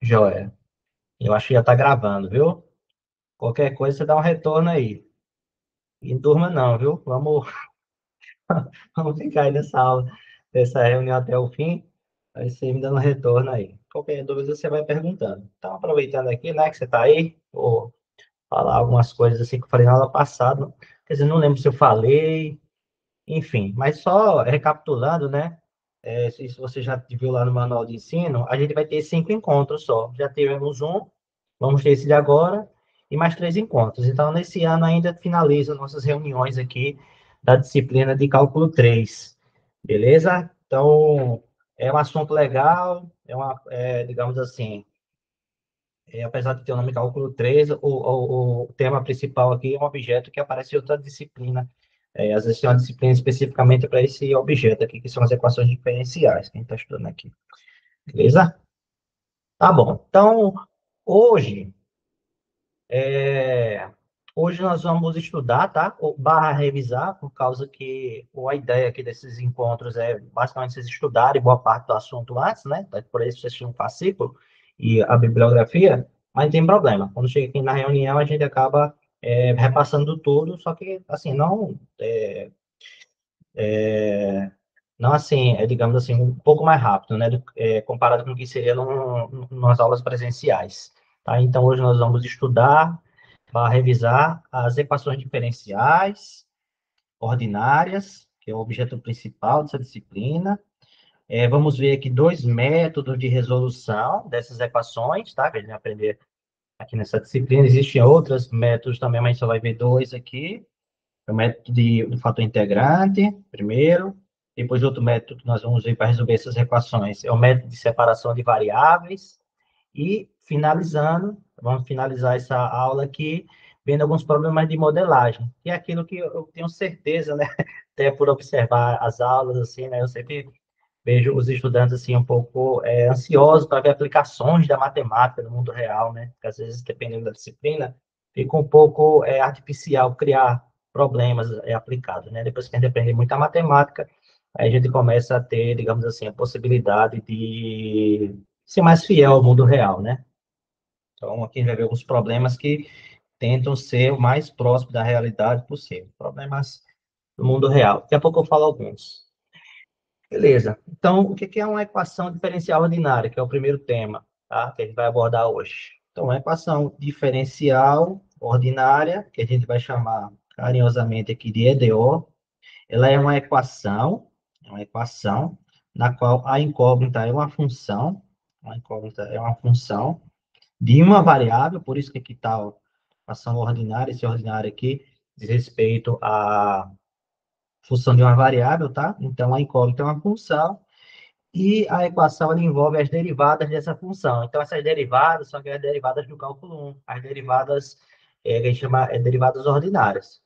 Joia. Eu acho que já está gravando, viu? Qualquer coisa você dá um retorno aí. E não durma não, viu? Vamos ficar aí nessa aula, nessa reunião até o fim. Aí você me dando um retorno aí. Qualquer dúvida você vai perguntando. Então, aproveitando aqui, né, que você está aí, vou falar algumas coisas assim que eu falei na aula passada. Quer dizer, não lembro se eu falei, enfim. Mas só recapitulando, né? Se você já viu lá no manual de ensino, a gente vai ter 5 encontros só. Já tivemos um, vamos ter esse de agora, e mais 3 encontros. Então, nesse ano ainda finaliza nossas reuniões aqui da disciplina de cálculo 3. Beleza? Então, é um assunto legal, digamos assim, apesar de ter o nome cálculo 3, o tema principal aqui é um objeto que aparece em outra disciplina. Às vezes tem uma disciplina especificamente para esse objeto aqui, que são as equações diferenciais, que a gente está estudando aqui. Beleza? Tá bom. Então, hoje, é, hoje nós vamos estudar, tá? Barra revisar, por causa que a ideia aqui desses encontros é basicamente vocês estudarem boa parte do assunto antes, né? Por isso vocês tinham um fascículo e a bibliografia, mas não tem problema. Quando chega aqui na reunião, a gente acaba repassando tudo, só que, assim, não assim, digamos assim, um pouco mais rápido, né? Comparado com o que seria nas aulas presenciais. Tá? Então, hoje nós vamos estudar para revisar as equações diferenciais ordinárias, que é o objeto principal dessa disciplina. Vamos ver aqui 2 métodos de resolução dessas equações, tá? Que a gente vai aprender aqui nessa disciplina. Existem outros métodos também, mas a gente só vai ver 2 aqui. É o método do fator integrante, primeiro. Depois, outro método que nós vamos ver para resolver essas equações é o método de separação de variáveis. E, finalizando, vamos finalizar essa aula aqui, vendo alguns problemas de modelagem, que é aquilo que eu tenho certeza, né, até por observar as aulas, assim, né, eu sempre vejo os estudantes, assim, um pouco ansiosos para ver aplicações da matemática no mundo real, né, porque às vezes, dependendo da disciplina, fica um pouco artificial criar problemas aplicados, né, depois que a gente aprende muita matemática, aí a gente começa a ter, digamos assim, a possibilidade de ser mais fiel ao mundo real, né? Então, aqui a gente vai ver alguns problemas que tentam ser o mais próximo da realidade possível. Problemas do mundo real. Daqui a pouco eu falo alguns. Beleza. Então, o que é uma equação diferencial ordinária, que é o primeiro tema, tá? Que a gente vai abordar hoje. Então, uma equação diferencial ordinária, que a gente vai chamar carinhosamente aqui de EDO, ela é uma equação na qual a incógnita é uma função, a incógnita é uma função de uma variável, por isso que aqui está a equação ordinária, esse ordinário aqui diz respeito à função de uma variável, tá? Então, a incógnita é uma função, e a equação ela envolve as derivadas dessa função. Então, essas derivadas são as derivadas do cálculo 1, as derivadas, que a gente chama derivadas ordinárias.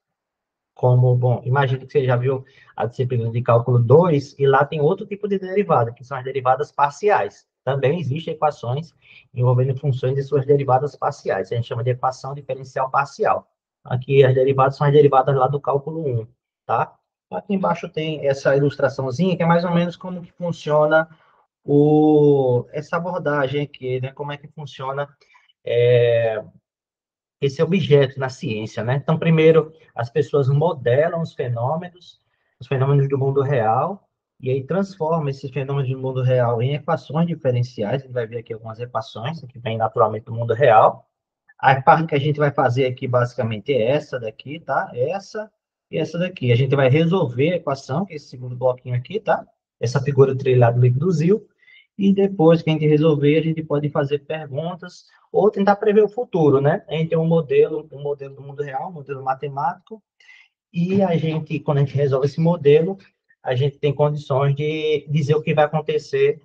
Como, bom, imagino que você já viu a disciplina de cálculo 2 e lá tem outro tipo de derivada, que são as derivadas parciais. Também existem equações envolvendo funções e suas derivadas parciais. A gente chama de equação diferencial parcial. Aqui as derivadas são as derivadas lá do cálculo 1, tá? Aqui embaixo tem essa ilustraçãozinha, que é mais ou menos como que funciona essa abordagem aqui, né? Como é que funciona é, esse objeto na ciência, né? Então, primeiro, as pessoas modelam os fenômenos do mundo real, e aí transformam esses fenômenos do mundo real em equações diferenciais. A gente vai ver aqui algumas equações que vêm naturalmente do mundo real. A parte que a gente vai fazer aqui, basicamente, é essa daqui, tá? Essa e essa daqui. A gente vai resolver a equação, que é esse segundo bloquinho aqui, tá? Essa figura trilhada do livro do Zil. E depois que a gente resolver, a gente pode fazer perguntas ou tentar prever o futuro, né? A gente tem um modelo do mundo real, um modelo matemático, e a gente, quando a gente resolve esse modelo, a gente tem condições de dizer o que vai acontecer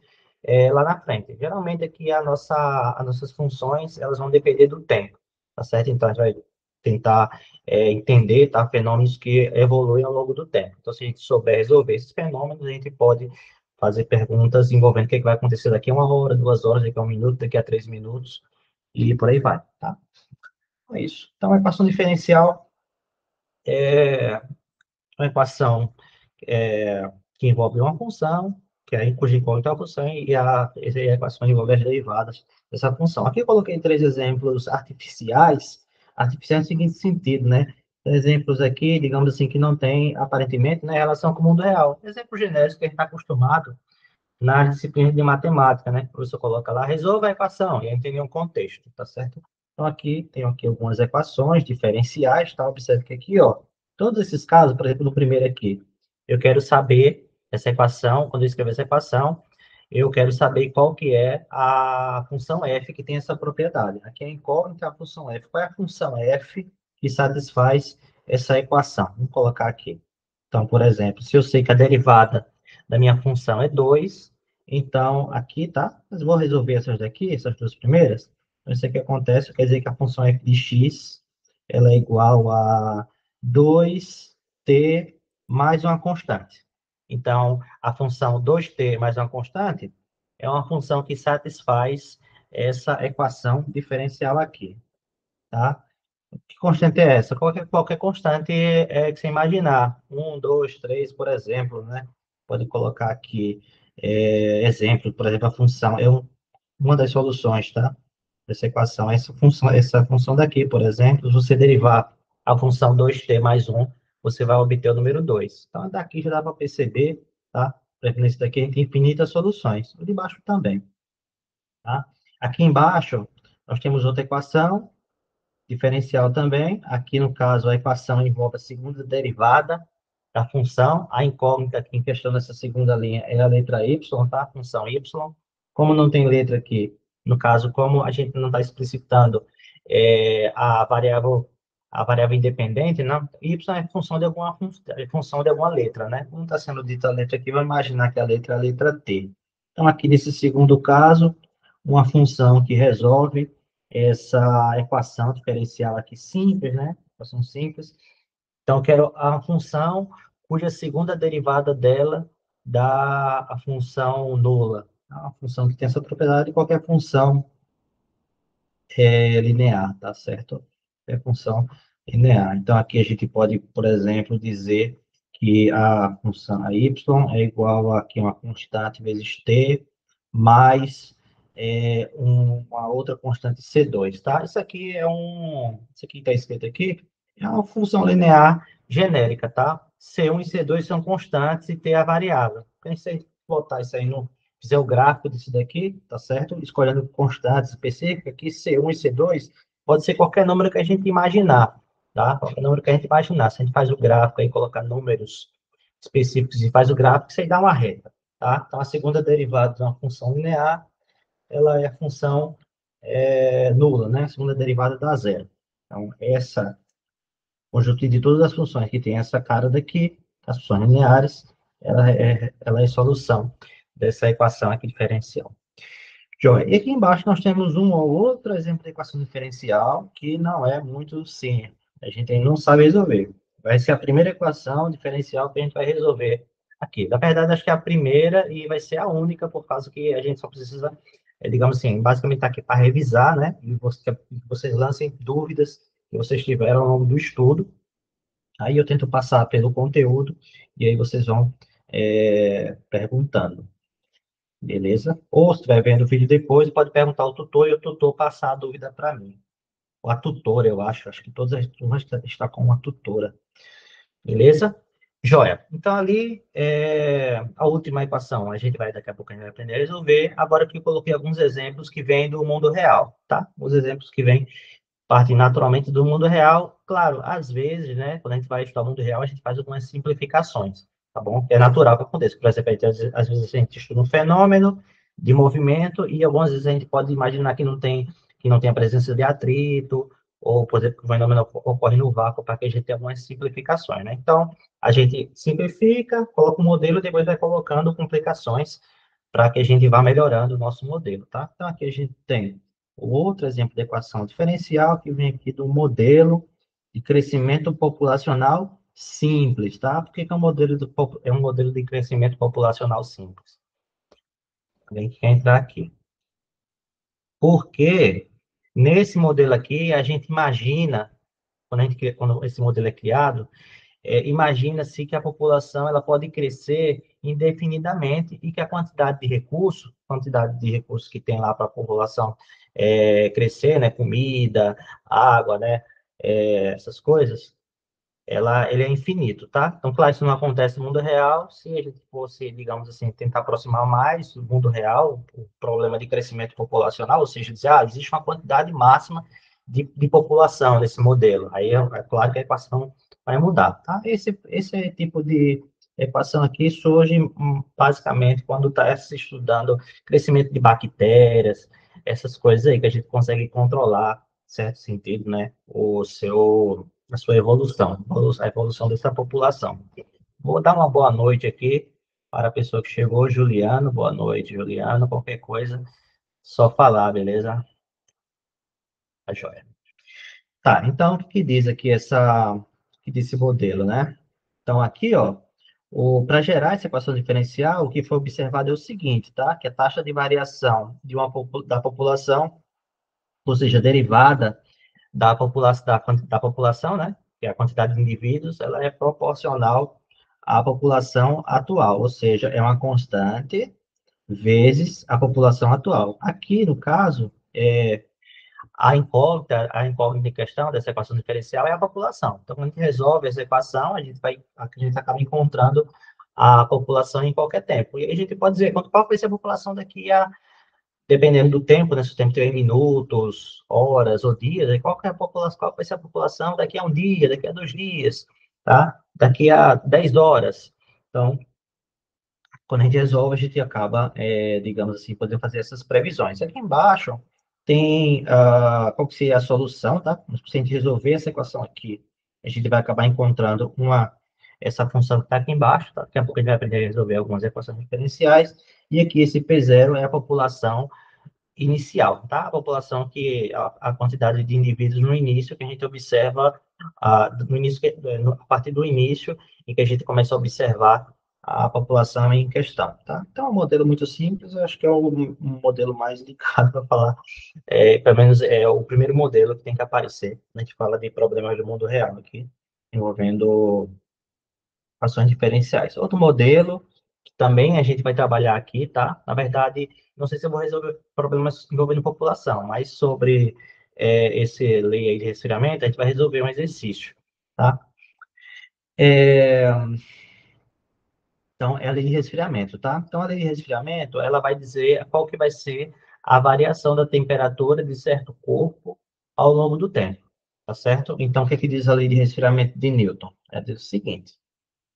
lá na frente. Geralmente aqui as nossas funções, elas vão depender do tempo, tá certo? Então a gente vai tentar entender, tá, fenômenos que evoluem ao longo do tempo. Então, se a gente souber resolver esses fenômenos, a gente pode fazer perguntas envolvendo o que vai acontecer daqui a 1 hora, 2 horas, daqui a 1 minuto, daqui a 3 minutos, e por aí vai, tá? É isso. Então, a equação diferencial é uma equação que envolve uma função, que é cuja incógnita é uma função e a equação envolve as derivadas dessa função. Aqui eu coloquei 3 exemplos artificiais no seguinte sentido, né? Exemplos aqui, digamos assim, que não tem, aparentemente, né, relação com o mundo real. Exemplo genérico que a gente está acostumado na disciplina de matemática, né? O professor coloca lá, resolva a equação, e aí tem um contexto, tá certo? Então, aqui, tenho aqui algumas equações diferenciais, tá? Observe que aqui, ó, todos esses casos, por exemplo, no primeiro aqui, eu quero saber essa equação, quando eu escrever essa equação, eu quero saber qual que é a função f que tem essa propriedade. Aqui é a incógnita a função f. Qual é a função f que satisfaz essa equação? Vamos colocar aqui. Então, por exemplo, se eu sei que a derivada da minha função é 2, então aqui, tá? Mas vou resolver essas daqui, essas duas primeiras. Então, isso aqui acontece, quer dizer que a função f de x, ela é igual a 2t mais uma constante. Então, a função 2t mais uma constante é uma função que satisfaz essa equação diferencial aqui, tá? Que constante é essa? Qualquer constante que você imaginar. 1, 2, 3, por exemplo, né? Pode colocar aqui exemplo, por exemplo, a função é uma das soluções, tá? Dessa equação. Essa função daqui, por exemplo, se você derivar a função 2t mais 1, você vai obter o número 2. Então, daqui já dá para perceber, tá? Nesse daqui a gente tem infinitas soluções. O de baixo também, tá? Aqui embaixo, nós temos outra equação, diferencial também. Aqui, no caso, a equação envolve a segunda derivada da função. A incógnita aqui em questão dessa segunda linha é a letra y, tá? A função y. Como não tem letra aqui, no caso, como a gente não está explicitando a variável independente, não, y é função de alguma, função de alguma letra, né? Não está sendo dita a letra aqui, vamos imaginar que a letra é a letra t. Então, aqui nesse segundo caso, uma função que resolve essa equação diferencial aqui simples, né? Equação simples. Então, eu quero a função cuja segunda derivada dela dá a função nula. É uma função que tem essa propriedade de qualquer função linear, tá certo? É função linear. Então, aqui a gente pode, por exemplo, dizer que a função a y é igual a aqui uma constante vezes t mais uma outra constante C2, tá? Isso aqui está escrito aqui, é uma função linear genérica, tá? C1 e C2 são constantes e T é a variável. Pensei botar isso aí no fizer o gráfico disso daqui, tá certo? Escolhendo constantes específicas, aqui C1 e C2 pode ser qualquer número que a gente imaginar, tá? Qualquer número que a gente imaginar. Se a gente faz o gráfico aí, colocar números específicos e faz o gráfico, isso aí dá uma reta, tá? Então, a segunda derivada de uma função linear, ela é a função nula, né? A segunda derivada dá zero. Então, essa conjunto de todas as funções que tem essa cara daqui, as funções lineares, ela é solução dessa equação aqui diferencial. Joia. E aqui embaixo nós temos um ou outro exemplo de equação diferencial que não é muito simples. A gente ainda não sabe resolver. Vai ser a primeira equação diferencial que a gente vai resolver aqui. Na verdade, acho que é a primeira e vai ser a única, por causa que a gente só precisa, digamos assim, basicamente está aqui para revisar, né? E vocês lancem dúvidas que vocês tiveram ao longo do estudo. Aí eu tento passar pelo conteúdo e aí vocês vão perguntando. Beleza? Ou se estiver vendo o vídeo depois, pode perguntar ao tutor e o tutor passar a dúvida para mim. Ou a tutora, eu acho. Acho que todas as turmas estão com uma tutora. Beleza? Joia. Então, ali, a última equação, a gente vai, daqui a pouco, a gente vai aprender a resolver. Agora que eu coloquei alguns exemplos que vêm do mundo real, tá? Os exemplos que vêm partem naturalmente do mundo real. Claro, às vezes, né, quando a gente vai estudar o mundo real, a gente faz algumas simplificações, tá bom? É natural que aconteça. Por exemplo, às vezes a gente estuda um fenômeno de movimento e algumas vezes a gente pode imaginar que não tem a presença de atrito, ou, por exemplo, que o fenômeno ocorre no vácuo, para que a gente tenha algumas simplificações, né? Então, a gente simplifica, coloca o modelo e depois vai colocando complicações para que a gente vá melhorando o nosso modelo, tá? Então, aqui a gente tem o outro exemplo de equação diferencial, que vem aqui do modelo de crescimento populacional simples, tá? Por que é um modelo de crescimento populacional simples? Alguém quer entrar aqui. Porque nesse modelo aqui, a gente imagina, quando esse modelo é criado, imagina-se que a população ela pode crescer indefinidamente e que a quantidade de recursos que tem lá para a população crescer, né, comida, água, né, essas coisas, ele é infinito, tá? Então, claro, isso não acontece no mundo real. Se a gente fosse, digamos assim, tentar aproximar mais do mundo real, o problema de crescimento populacional, ou seja, dizer, existe uma quantidade máxima de população nesse modelo. Aí é claro que a equação vai mudar, tá? Esse tipo de equação aqui surge basicamente quando está se estudando crescimento de bactérias, essas coisas aí que a gente consegue controlar, em certo sentido, né? A sua evolução, a evolução dessa população. Vou dar uma boa noite aqui para a pessoa que chegou, Juliano. Boa noite, Juliano. Qualquer coisa, só falar, beleza? Tá joia. Tá, então, o que diz aqui que diz esse modelo, né? Então, aqui, ó, para gerar essa equação diferencial, o que foi observado é o seguinte, tá? Que a taxa de variação da população, ou seja, derivada da população, né? Que é a quantidade de indivíduos, ela é proporcional à população atual, ou seja, é uma constante vezes a população atual. Aqui, no caso, a incógnita em questão dessa equação diferencial é a população. Então, quando a gente resolve essa equação, a gente acaba encontrando a população em qualquer tempo. E aí a gente pode dizer qual vai ser a população dependendo do tempo, né? Se o tempo tiver minutos, horas ou dias, aí qual vai ser a população daqui a um dia, daqui a 2 dias, tá? Daqui a 10 horas. Então, quando a gente resolve, a gente acaba, digamos assim, podendo fazer essas previsões. Aqui embaixo tem qual que seria a solução, tá? Se a gente resolver essa equação aqui, a gente vai acabar encontrando essa função que está aqui embaixo, tá? Daqui a pouco a gente vai aprender a resolver algumas equações diferenciais. E aqui esse P0 é a população inicial, tá? A população a quantidade de indivíduos no início que a gente observa, no início, a partir do início em que a gente começa a observar a população em questão, tá? Então, é um modelo muito simples, eu acho que é um modelo mais indicado para falar, pelo menos é o primeiro modelo que tem que aparecer, a gente fala de problemas do mundo real aqui, envolvendo equações diferenciais. Outro modelo, que também a gente vai trabalhar aqui, tá? Na verdade, não sei se eu vou resolver problemas envolvendo população, mas sobre esse lei aí de resfriamento, a gente vai resolver um exercício, tá? Então, é a lei de resfriamento, tá? Então, a lei de resfriamento, ela vai dizer qual que vai ser a variação da temperatura de certo corpo ao longo do tempo, tá certo? Então, o que é que diz a lei de resfriamento de Newton? É diz o seguinte,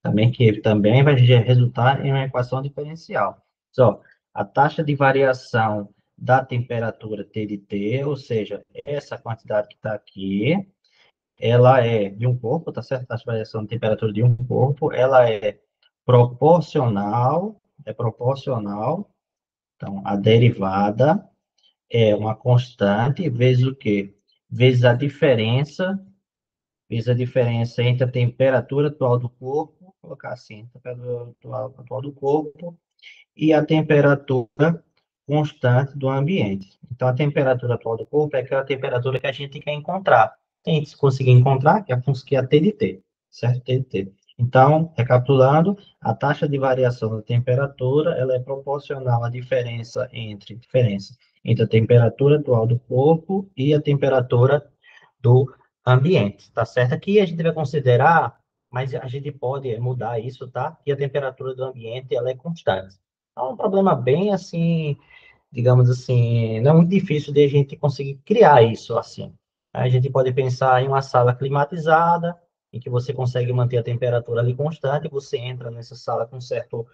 também que também vai resultar em uma equação diferencial. Só, a taxa de variação da temperatura T de T, ou seja, essa quantidade que está aqui, ela é de um corpo, tá certo? A taxa de variação de temperatura de um corpo, ela é proporcional, então, a derivada é uma constante, vezes o quê? Vezes a diferença entre a temperatura atual do corpo, vou colocar assim, a temperatura atual do corpo e a temperatura constante do ambiente. Então, a temperatura atual do corpo é aquela temperatura que a gente quer encontrar. Tem que conseguir encontrar, que é a T de T, certo? T de T. Então, recapitulando, a taxa de variação da temperatura, ela é proporcional à diferença entre a temperatura atual do corpo e a temperatura do ambiente, tá certo? Aqui a gente vai considerar, mas a gente pode mudar isso, tá? Que a temperatura do ambiente, ela é constante. É um problema bem, assim, digamos assim, não é muito difícil de a gente conseguir criar isso, assim. A gente pode pensar em uma sala climatizada, em que você consegue manter a temperatura ali constante, você entra nessa sala com um certo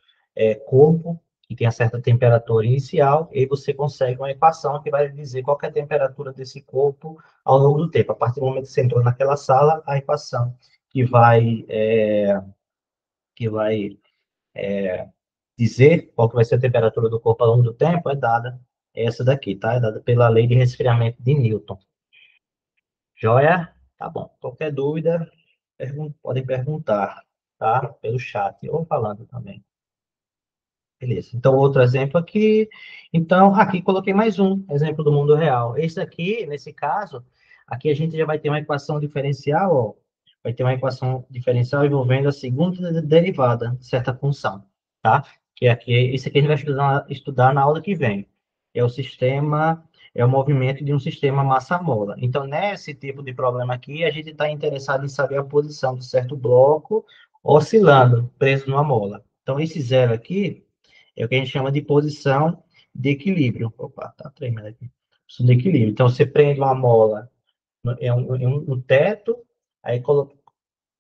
corpo, que tem a certa temperatura inicial, e aí você consegue uma equação que vai dizer qual que é a temperatura desse corpo ao longo do tempo. A partir do momento que você entrou naquela sala, a equação que vai, que vai dizer qual que vai ser a temperatura do corpo ao longo do tempo é dada essa daqui, tá? É dada pela lei de resfriamento de Newton. Joia? Tá bom. Qualquer dúvida, podem perguntar, tá? Pelo chat ou falando também. Beleza. Então, outro exemplo aqui. Então, aqui coloquei mais um exemplo do mundo real. Esse aqui, nesse caso, aqui a gente já vai ter uma equação diferencial, ó. Vai ter uma equação diferencial envolvendo a segunda derivada de certa função. tá? Que aqui, isso aqui a gente vai estudar na aula que vem. É o sistema, é o movimento de um sistema massa-mola. Então, nesse tipo de problema aqui, a gente está interessado em saber a posição de certo bloco oscilando, preso numa mola. Então, esse zero aqui é o que a gente chama de posição de equilíbrio. Opa, tá tremendo aqui. Posição de equilíbrio. Então, você prende uma mola em um teto, aí coloca.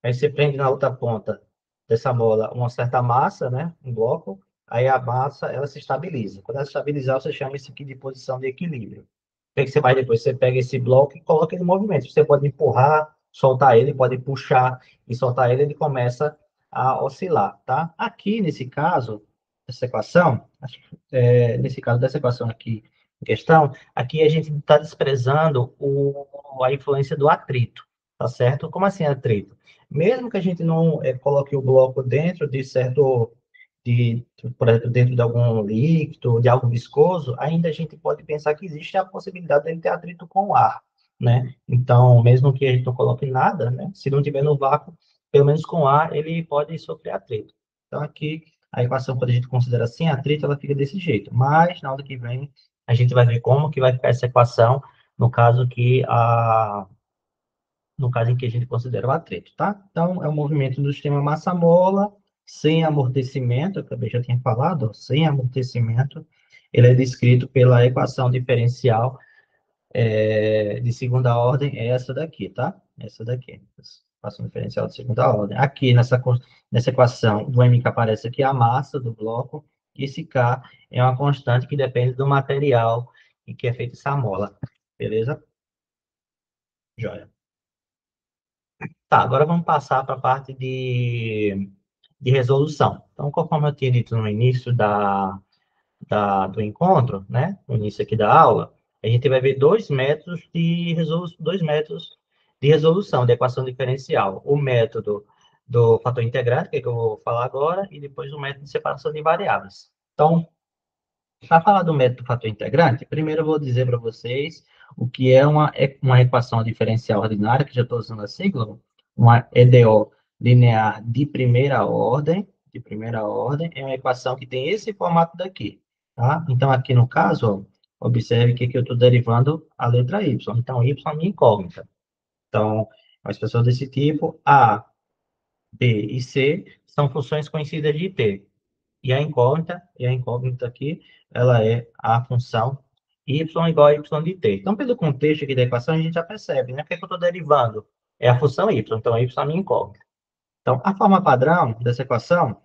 Aí você prende na outra ponta dessa bola uma certa massa, né? Um bloco. Aí a massa, ela se estabiliza. Quando ela se estabilizar, você chama isso aqui de posição de equilíbrio. O que é que você faz depois? Você pega esse bloco e coloca ele em movimento. Você pode empurrar, soltar ele, pode puxar e soltar ele, ele começa a oscilar, tá? Aqui, nesse caso, essa equação, nesse caso dessa equação aqui em questão, aqui a gente está desprezando a influência do atrito, tá certo? Como assim atrito? Mesmo que a gente não coloque o bloco dentro de certo, por exemplo, dentro de algum líquido, de algo viscoso, ainda a gente pode pensar que existe a possibilidade de ele ter atrito com o ar, né? Então, mesmo que a gente não coloque nada, né? Se não tiver no vácuo, pelo menos com ar, ele pode sofrer atrito. Então, aqui, a equação, quando a gente considera sem atrito, ela fica desse jeito. Mas, na aula que vem, a gente vai ver como que vai ficar essa equação no caso no caso em que a gente considera o atrito, tá? Então, é um movimento do sistema massa-mola, sem amortecimento, eu também já tinha falado, ó, sem amortecimento, ele é descrito pela equação diferencial de segunda ordem, é essa daqui, tá? Essa daqui, equação diferencial de segunda ordem. Aqui, nessa equação, o m que aparece aqui é a massa do bloco, e esse K é uma constante que depende do material em que é feita essa mola, beleza? Joia. Tá, agora vamos passar para a parte de resolução. Então, conforme eu tinha dito no início do encontro, né, no início aqui da aula, a gente vai ver dois métodos de resolução de equação diferencial. O método do fator integrante, que é que eu vou falar agora, e depois o método de separação de variáveis. Então, para falar do método fator integrante, primeiro eu vou dizer para vocês o que é uma equação diferencial ordinária, que já estou usando a sigla, uma EDO linear de primeira ordem, é uma equação que tem esse formato daqui, tá? Então, aqui no caso, ó, observe que aqui eu estou derivando a letra Y. Então, Y é a minha incógnita. Então, as expressão desse tipo, A, B e C são funções conhecidas de T. E a incógnita aqui, ela é a função y igual a y de t. Então, pelo contexto aqui da equação, a gente já percebe, né? O que é que eu estou derivando? É a função y, então y é a minha incógnita. Então, a forma padrão dessa equação,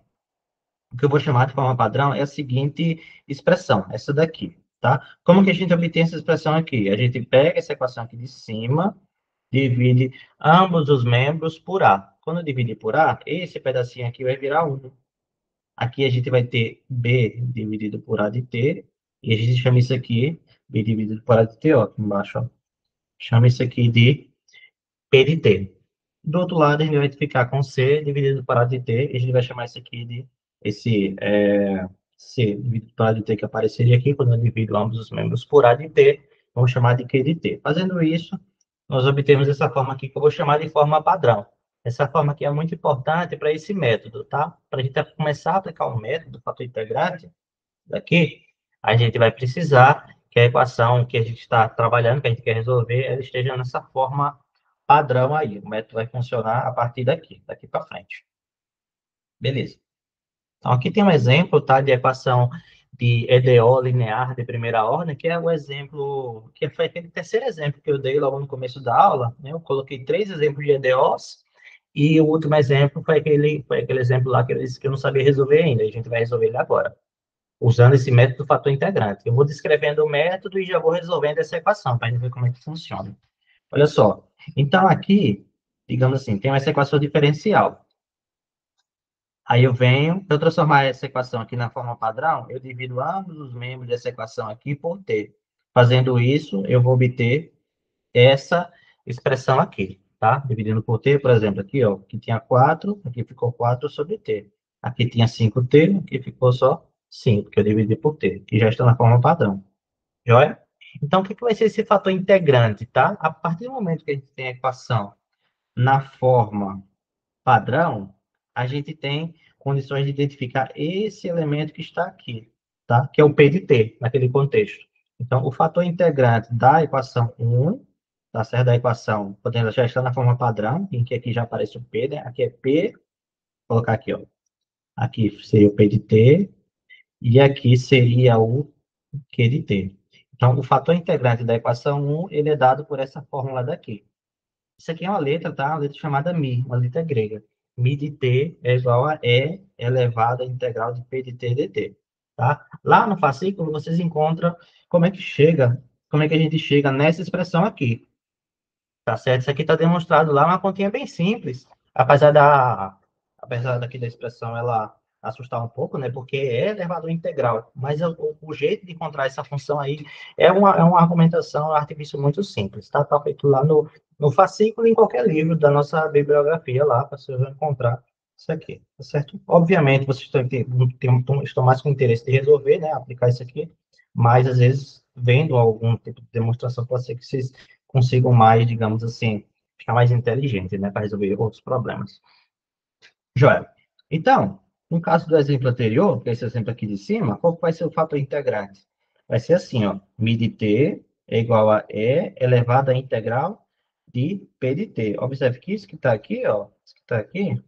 o que eu vou chamar de forma padrão é a seguinte expressão, essa daqui, tá? Como que a gente obtém essa expressão aqui? A gente pega essa equação aqui de cima, divide ambos os membros por A. Quando eu dividir por A, esse pedacinho aqui vai virar 1. Aqui a gente vai ter B dividido por A de T, e a gente chama isso aqui, B dividido por A de T, ó, aqui embaixo, ó. Chama isso aqui de P de T. Do outro lado, a gente vai ficar com C dividido por A de T, e a gente vai chamar isso aqui de, C dividido por A de T, que apareceria aqui, quando eu divido ambos os membros por A de T, vamos chamar de Q de T. Fazendo isso, nós obtemos essa forma aqui, que eu vou chamar de forma padrão. Essa forma aqui é muito importante para esse método, tá? Para a gente começar a aplicar o método do fator integrante, daqui, a gente vai precisar que a equação que a gente está trabalhando, que a gente quer resolver, ela esteja nessa forma padrão aí. O método vai funcionar a partir daqui para frente. Beleza. Então, aqui tem um exemplo, tá, de equação de EDO linear de primeira ordem, que é o exemplo, que foi aquele terceiro exemplo que eu dei logo no começo da aula, né? Eu coloquei 3 exemplos de EDOs, e o último exemplo foi aquele exemplo lá que eu disse que eu não sabia resolver ainda, a gente vai resolver ele agora, usando esse método do fator integrante. Eu vou descrevendo o método e já vou resolvendo essa equação, para a gente ver como é que funciona. Olha só, então aqui, digamos assim, tem essa equação diferencial. Aí eu venho, para eu transformar essa equação aqui na forma padrão, eu divido ambos os membros dessa equação aqui por t. Fazendo isso, eu vou obter essa expressão aqui, tá? Dividindo por t, por exemplo, aqui, ó, que tinha 4, aqui ficou 4 sobre t. Aqui tinha 5t, aqui ficou só 5, que eu dividi por t, que já está na forma padrão. Joia? Então, o que vai ser esse fator integrante, tá? A partir do momento que a gente tem a equação na forma padrão, a gente tem condições de identificar esse elemento que está aqui, tá? Que é o P de T, naquele contexto. Então, o fator integrante da equação 1, tá certo? Da equação, podemos já estar na forma padrão, em que aqui já aparece o P, né? Aqui é P, vou colocar aqui, ó. Aqui seria o P de T, e aqui seria o Q de T. Então, o fator integrante da equação 1, ele é dado por essa fórmula daqui. Isso aqui é uma letra, tá? Uma letra chamada μ, uma letra grega. μ de t é igual a e elevado à integral de p de t dt, tá? Lá no fascículo, vocês encontram como é que a gente chega nessa expressão aqui, tá certo? Isso aqui está demonstrado lá, uma continha bem simples, apesar daqui da expressão ela assustar um pouco, né? Porque é elevado ao integral, mas o jeito de encontrar essa função aí é uma argumentação, um artifício muito simples, tá? Tá feito lá no fascículo, em qualquer livro da nossa bibliografia lá, para você encontrar isso aqui, tá certo? Obviamente, vocês estão mais com interesse de resolver, né? Aplicar isso aqui, mas às vezes, vendo algum tipo de demonstração, pode ser que vocês consigam mais, digamos assim, ficar mais inteligente, né, para resolver outros problemas. Joia. Então, no caso do exemplo anterior, que é esse exemplo aqui de cima, qual vai ser o fator integrante? Vai ser assim, ó, μ de t é igual a e elevado à integral de p de t. Observe que isso que está aqui, ó, isso que está aqui,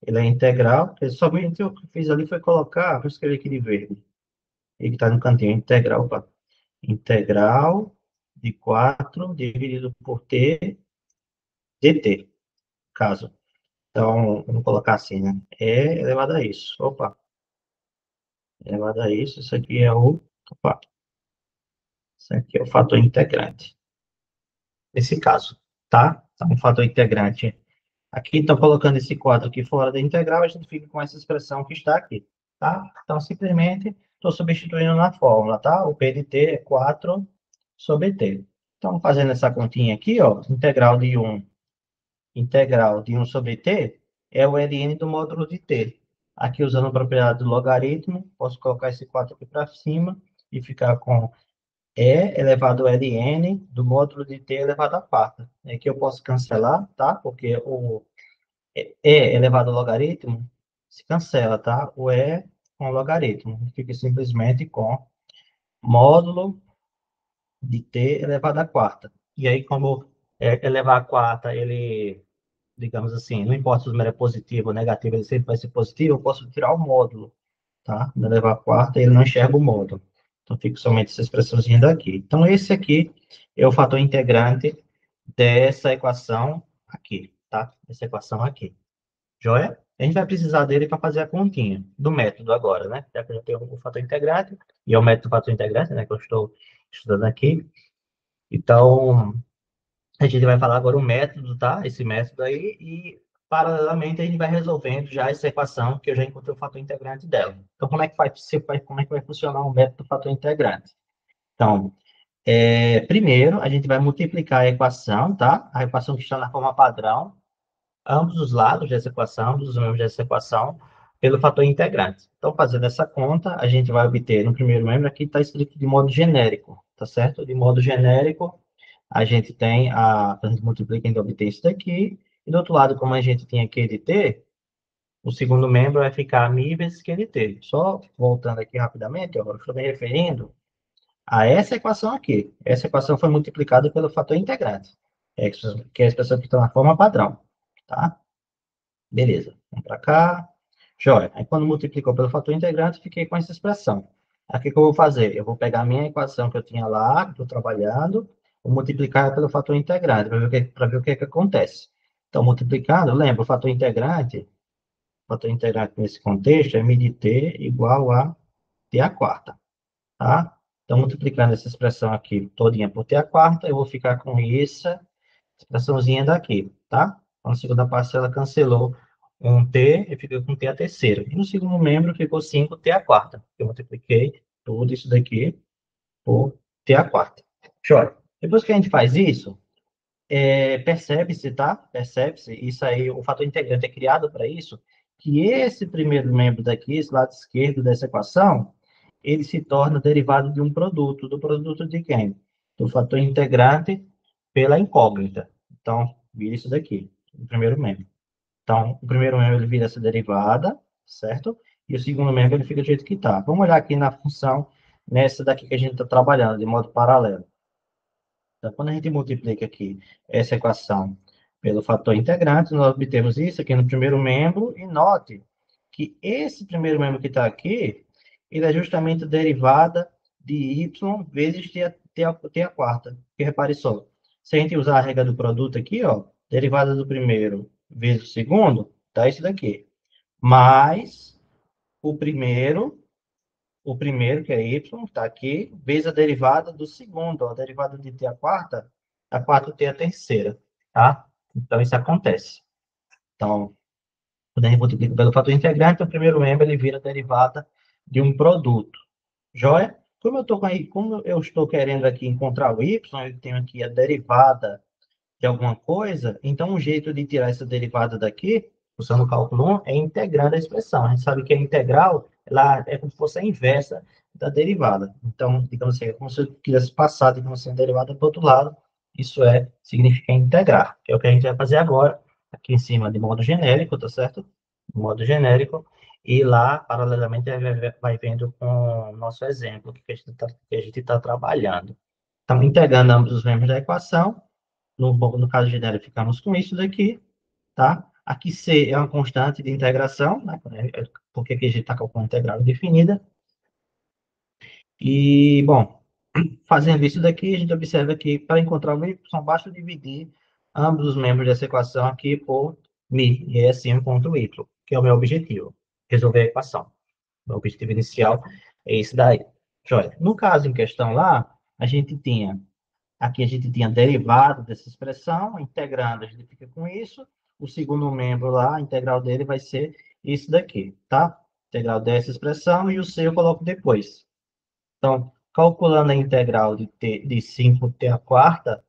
ele é integral, somente o que eu fiz ali foi colocar, vou escrever aqui de verde, ele está no cantinho, integral, opa, integral de 4 dividido por t dt, caso. Então, vamos colocar assim, né? É elevado a isso. Opa, elevado a isso. Isso aqui é o... Opa, isso aqui é o fator integrante. Nesse caso, tá? Então, o fator integrante aqui, então, colocando esse quadro aqui fora da integral, a gente fica com essa expressão que está aqui, tá? Então, simplesmente, estou substituindo na fórmula, tá? O P de T é 4 sobre T. Então, fazendo essa continha aqui, ó, integral de 1 sobre t é o ln do módulo de t. Aqui, usando a propriedade do logaritmo, posso colocar esse 4 aqui para cima e ficar com e elevado a ln do módulo de t elevado à quarta. Aqui eu posso cancelar, tá? Porque o e elevado ao logaritmo se cancela, tá? O e com o logaritmo. Fica simplesmente com módulo de t elevado à quarta. E aí, como elevar a quarta, ele, digamos assim, não importa se o número é positivo ou negativo, ele sempre vai ser positivo, eu posso tirar o módulo, tá? Quando eu levar a quarta, ele não enxerga o módulo. Então, fica somente essa expressãozinha daqui. Então, esse aqui é o fator integrante dessa equação aqui, tá? Essa equação aqui. Joia? A gente vai precisar dele para fazer a continha do método agora, né? Já que eu já tenho o fator integrante, e é o método do fator integrante, né? Que eu estou estudando aqui. Então, a gente vai falar agora o método, tá? Esse método aí, e paralelamente a gente vai resolvendo já essa equação que eu já encontrei o fator integrante dela. Então, como é que vai funcionar o método do fator integrante? Então, primeiro, a gente vai multiplicar a equação, tá? A equação que está na forma padrão, ambos os lados dessa equação, ambos os membros dessa equação, pelo fator integrante. Então, fazendo essa conta, a gente vai obter, no primeiro membro, aqui está escrito de modo genérico, tá certo? De modo genérico, a gente multiplica, a gente obtém isso daqui, e do outro lado, como a gente tem aqui de t, o segundo membro vai ficar μ vezes Q de t. Só voltando aqui rapidamente, ó, eu estou me referindo a essa equação aqui. Essa equação foi multiplicada pelo fator integrante, que é a expressão que está na forma padrão, tá? Beleza, vamos para cá. Joia. Aí, quando multiplicou pelo fator integrante, fiquei com essa expressão. Aqui, o que eu vou fazer? Eu vou pegar a minha equação que eu tinha lá, que estou trabalhando, vou multiplicar pelo fator integrante, para ver o que é que acontece. Então, multiplicando, lembra, o fator integrante nesse contexto é μ de t igual a t a quarta, tá? Então, multiplicando essa expressão aqui todinha por t a quarta, eu vou ficar com essa expressãozinha daqui, tá? Então, a segunda parcela cancelou um t e fica com t a terceira. E no segundo membro ficou 5t a quarta. Eu multipliquei tudo isso daqui por t a quarta. Show. Depois que a gente faz isso, percebe-se, tá? Percebe-se, isso aí, o fator integrante é criado para isso, que esse primeiro membro daqui, esse lado esquerdo dessa equação, ele se torna derivado de um produto. Do produto de quem? Do fator integrante pela incógnita. Então, vira isso daqui, o primeiro membro. Então, o primeiro membro ele vira essa derivada, certo? E o segundo membro ele fica do jeito que está. Vamos olhar aqui na função, nessa daqui que a gente está trabalhando, de modo paralelo. Então, quando a gente multiplica aqui essa equação pelo fator integrante, nós obtemos isso aqui no primeiro membro, e note que esse primeiro membro que está aqui, ele é justamente a derivada de y vezes t a quarta. Porque repare só, se a gente usar a regra do produto aqui, ó, derivada do primeiro vezes o segundo, dá isso daqui. Mais o primeiro, que é y, está aqui, vezes a derivada do segundo, ó, a derivada de t a quarta t a terceira, tá? Então, isso acontece. Então, quando a gente multiplica pelo fator integrante, o primeiro membro ele vira derivada de um produto. Joia? Como eu estou querendo aqui encontrar o y, eu tenho aqui a derivada de alguma coisa, então um jeito de tirar essa derivada daqui, usando o cálculo 1, é integrando a expressão. A gente sabe que a integral, ela é como se fosse a inversa da derivada. Então, digamos assim, é como se eu quisesse passar, digamos assim, a derivada para o outro lado, isso significa integrar, que é o que a gente vai fazer agora, aqui em cima, de modo genérico, tá certo? De modo genérico, e lá, paralelamente, vai vendo com o nosso exemplo que a gente tá trabalhando. Estamos integrando ambos os membros da equação, no caso genérico, ficamos com isso daqui, tá? Aqui C é uma constante de integração, né? Porque aqui a gente está com a integral definida. E, bom, fazendo isso daqui, a gente observa que para encontrar o y, basta dividir ambos os membros dessa equação aqui por μ, e é assim eu encontro o y, que é o meu objetivo, resolver a equação. O objetivo inicial é esse daí. Olha, no caso em questão lá, aqui a gente tinha derivado dessa expressão, integrando, a gente fica com isso. O segundo membro lá, a integral dele vai ser isso daqui, tá? Integral dessa expressão e o c eu coloco depois. Então, calculando a integral de 5t a quarta,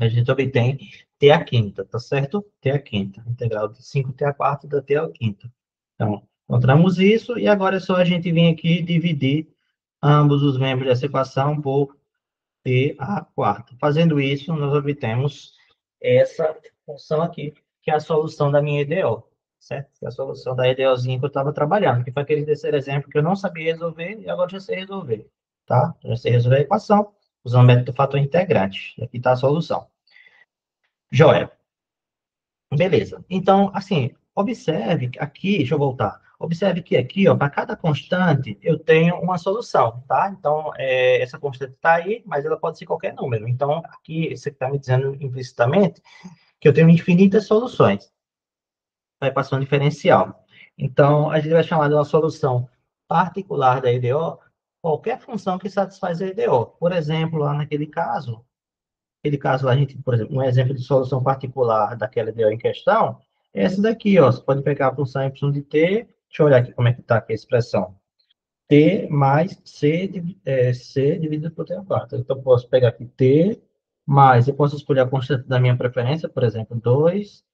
a gente obtém t a quinta, tá certo? T a quinta. Integral de 5t a quarta da t a quinta. Então, encontramos isso e agora é só a gente vir aqui dividir ambos os membros dessa equação por t a quarta. Fazendo isso, nós obtemos essa função aqui, que é a solução da minha EDO, certo? Que é a solução da EDOzinha que eu estava trabalhando, que foi aquele terceiro exemplo que eu não sabia resolver e agora já sei resolver, tá? Já sei resolver a equação usando o método do fator integrante. E aqui está a solução. Joia. Beleza. Então, assim, observe aqui, deixa eu voltar. Observe que aqui, ó, para cada constante, eu tenho uma solução, tá? Então, essa constante está aí, mas ela pode ser qualquer número. Então, aqui, você está me dizendo implicitamente que eu tenho infinitas soluções para a equação diferencial. Então, a gente vai chamar de uma solução particular da EDO qualquer função que satisfaz a EDO. Por exemplo, lá naquele caso, a gente, por exemplo, um exemplo de solução particular daquela EDO em questão, é essa daqui, ó. Você pode pegar a função y de t, deixa eu olhar aqui como é que está aqui a expressão. T mais C dividido por t a quarta. Então, eu posso pegar aqui t mais, eu posso escolher a constante da minha preferência, por exemplo, 2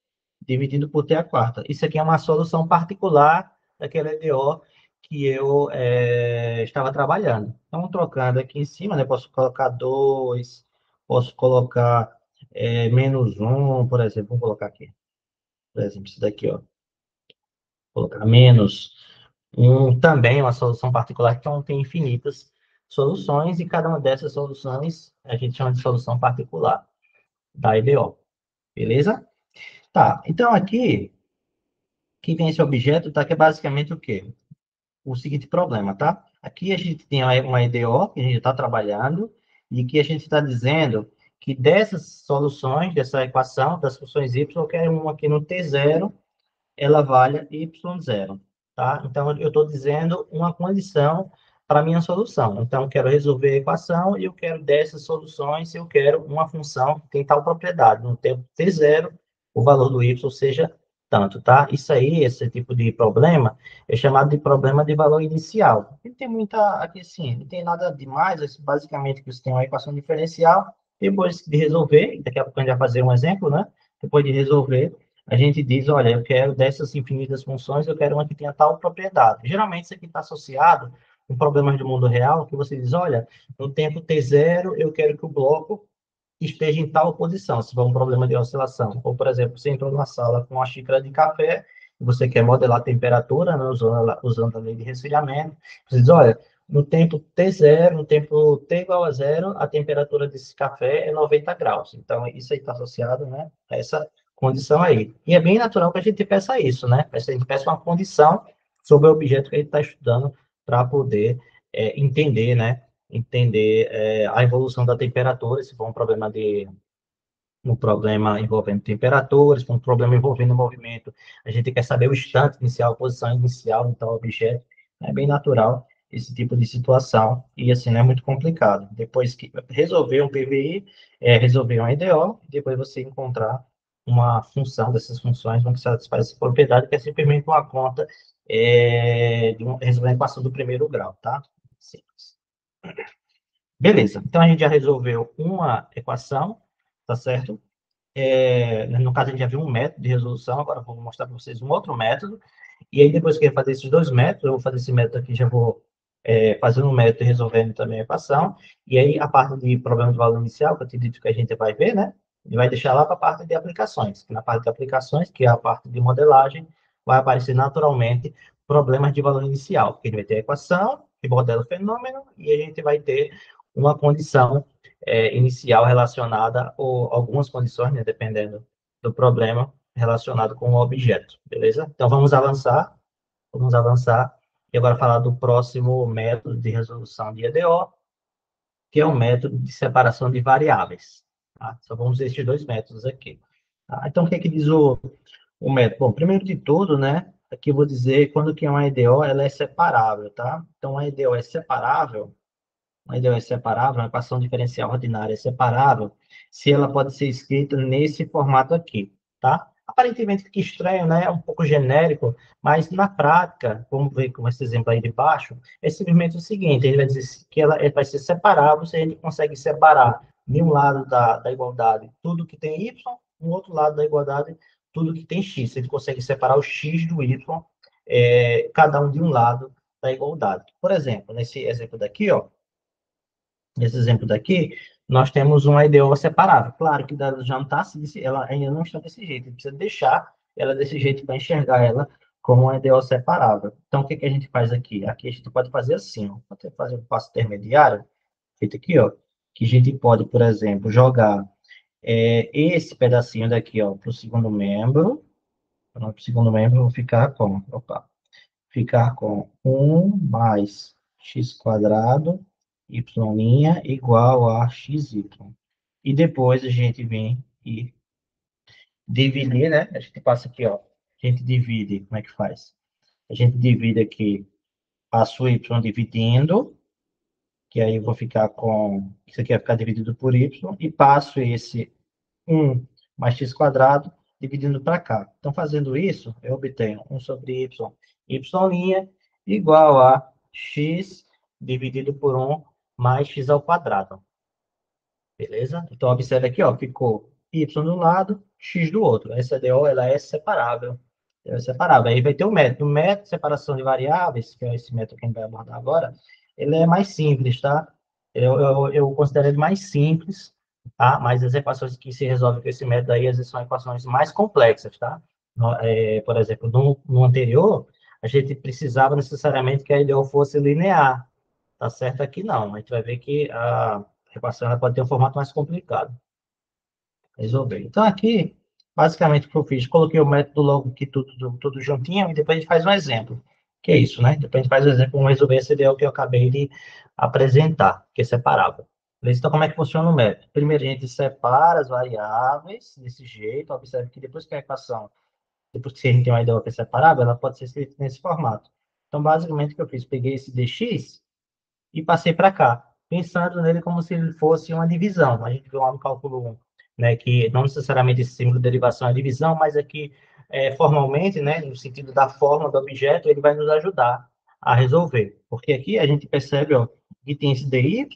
dividido por t a quarta. Isso aqui é uma solução particular daquela EDO que eu estava trabalhando. Então, trocando aqui em cima, né, posso colocar 2, posso colocar menos 1, por exemplo, vou colocar aqui, por exemplo, isso daqui, ó, vou colocar menos 1, também é uma solução particular, então tem infinitas soluções, e cada uma dessas soluções a gente chama de solução particular da EDO, beleza? Tá, então aqui, que vem esse objeto, tá, que é basicamente o quê? O seguinte problema, tá? Aqui a gente tem uma EDO que a gente está trabalhando e que a gente está dizendo que dessas soluções, dessa equação, das funções y, eu quero uma aqui no t0, ela vale y0, tá? Então, eu estou dizendo uma condição para a minha solução. Então, eu quero resolver a equação e eu quero dessas soluções, eu quero uma função que tem tal propriedade. No tempo t0, o valor do y seja tanto, tá? Isso aí, esse tipo de problema, é chamado de problema de valor inicial. Ele tem aqui sim, não tem nada demais, basicamente que você tem uma equação diferencial, depois de resolver, daqui a pouco a gente vai fazer um exemplo, né? Depois de resolver, a gente diz, olha, eu quero dessas infinitas funções, eu quero uma que tenha tal propriedade. Geralmente isso aqui está associado com problemas do mundo real, que você diz, olha, no tempo t0, eu quero que o bloco esteja em tal posição, se for um problema de oscilação. Ou, por exemplo, você entrou numa sala com uma xícara de café você quer modelar a temperatura, né, usando a lei de resfriamento. Você diz, olha, no tempo T0, no tempo T igual a zero, a temperatura desse café é 90 graus. Então, isso aí está associado, né, a essa condição aí. E é bem natural que a gente peça isso, né? A gente peça uma condição sobre o objeto que a gente está estudando para poder entender, né? Entender a evolução da temperatura, se for um problema envolvendo temperaturas, um problema envolvendo movimento. A gente quer saber o instante inicial, a posição inicial de tal objeto. É bem natural esse tipo de situação e, assim, não é muito complicado. Depois que resolver um PVI, resolver um EDO, e depois você encontrar uma função dessas funções vão satisfazer essa propriedade, que é simplesmente uma conta resolver a equação do primeiro grau, tá? Simples. Beleza, então a gente já resolveu uma equação, tá certo? No caso, a gente já viu um método de resolução, agora eu vou mostrar para vocês um outro método, e aí depois que eu fazer esses dois métodos, eu vou fazer esse método aqui, já vou fazendo um método e resolvendo também a equação, e aí a parte de problema de valor inicial, que eu te disse que a gente vai ver, né, e vai deixar lá para a parte de aplicações, que na parte de aplicações, que é a parte de modelagem, vai aparecer naturalmente problemas de valor inicial, porque a gente vai ter a equação, que modela o fenômeno, e a gente vai ter uma condição inicial relacionada ou algumas condições, né, dependendo do problema relacionado com o objeto, beleza? Então, vamos avançar, e agora falar do próximo método de resolução de EDO, que é o método de separação de variáveis, tá? Só vamos ver esses dois métodos aqui. Tá? Então, o que é que diz o método? Bom, primeiro de tudo, né, aqui eu vou dizer quando que é uma EDO, ela é separável, tá? Então, a EDO é separável, uma EDO é separável, uma equação diferencial ordinária é separável, se ela pode ser escrita nesse formato aqui, tá? Aparentemente fica estranho, né? É um pouco genérico, mas na prática, vamos ver com esse exemplo aí de baixo, é simplesmente o seguinte, ele vai dizer que ela vai ser separável se a gente consegue separar de um lado da igualdade tudo que tem y, no outro lado da igualdade tudo que tem x. Se a gente consegue separar o x do y, cada um de um lado da igualdade. Por exemplo, nesse exemplo daqui, ó, nesse exemplo daqui, nós temos uma IDO separada. Claro que ela já não está, ela ainda não está desse jeito. A gente precisa deixar ela desse jeito para enxergar ela como uma IDO separável. Então, o que, que a gente faz aqui? Aqui a gente pode fazer assim, ó. Pode fazer um passo intermediário, feito aqui, ó. Que a gente pode, por exemplo, jogar esse pedacinho daqui, ó, para o segundo membro. Para o segundo membro, eu vou ficar com, opa, ficar com 1 mais x quadrado, y' igual a xy. E depois a gente vem e dividir, né? A gente passa aqui, ó. A gente divide, como é que faz? A gente divide aqui, passo o y dividindo, que aí eu vou ficar com, isso aqui vai ficar dividido por y, e passo esse 1 mais x quadrado dividindo para cá. Então, fazendo isso, eu obtenho 1 sobre y' igual a x dividido por 1 mais x ao quadrado. Beleza? Então, observe aqui, ó, ficou y de um lado, x do outro. Essa DO, ela é separável. Ela é separável. Aí vai ter o método. O método de separação de variáveis, que é esse método que a gente vai abordar agora, ele é mais simples, tá? Eu considero ele mais simples, tá? Mas as equações que se resolvem com esse método aí, às vezes são equações mais complexas, tá? Por exemplo, no anterior, a gente precisava necessariamente que a LDO fosse linear, tá certo? Aqui não. A gente vai ver que a equação ela pode ter um formato mais complicado. Resolver. Então, aqui, basicamente, o que eu fiz, coloquei o método logo aqui tudo juntinho, e depois a gente faz um exemplo. Que é isso, né? Depois a gente faz o exemplo, vamos resolver esse ideal que eu acabei de apresentar, que é separável. Beleza? Então, como é que funciona o método? Primeiro, a gente separa as variáveis desse jeito. Observe que depois que a equação, depois que a gente tem uma ideia que é separável, ela pode ser escrita nesse formato. Então, basicamente, o que eu fiz? Peguei esse dx e passei para cá, pensando nele como se ele fosse uma divisão. A gente viu lá no cálculo 1, né, que não necessariamente esse símbolo de derivação é divisão, mas aqui, formalmente, né, no sentido da forma do objeto, ele vai nos ajudar a resolver. Porque aqui a gente percebe, ó, que tem esse dy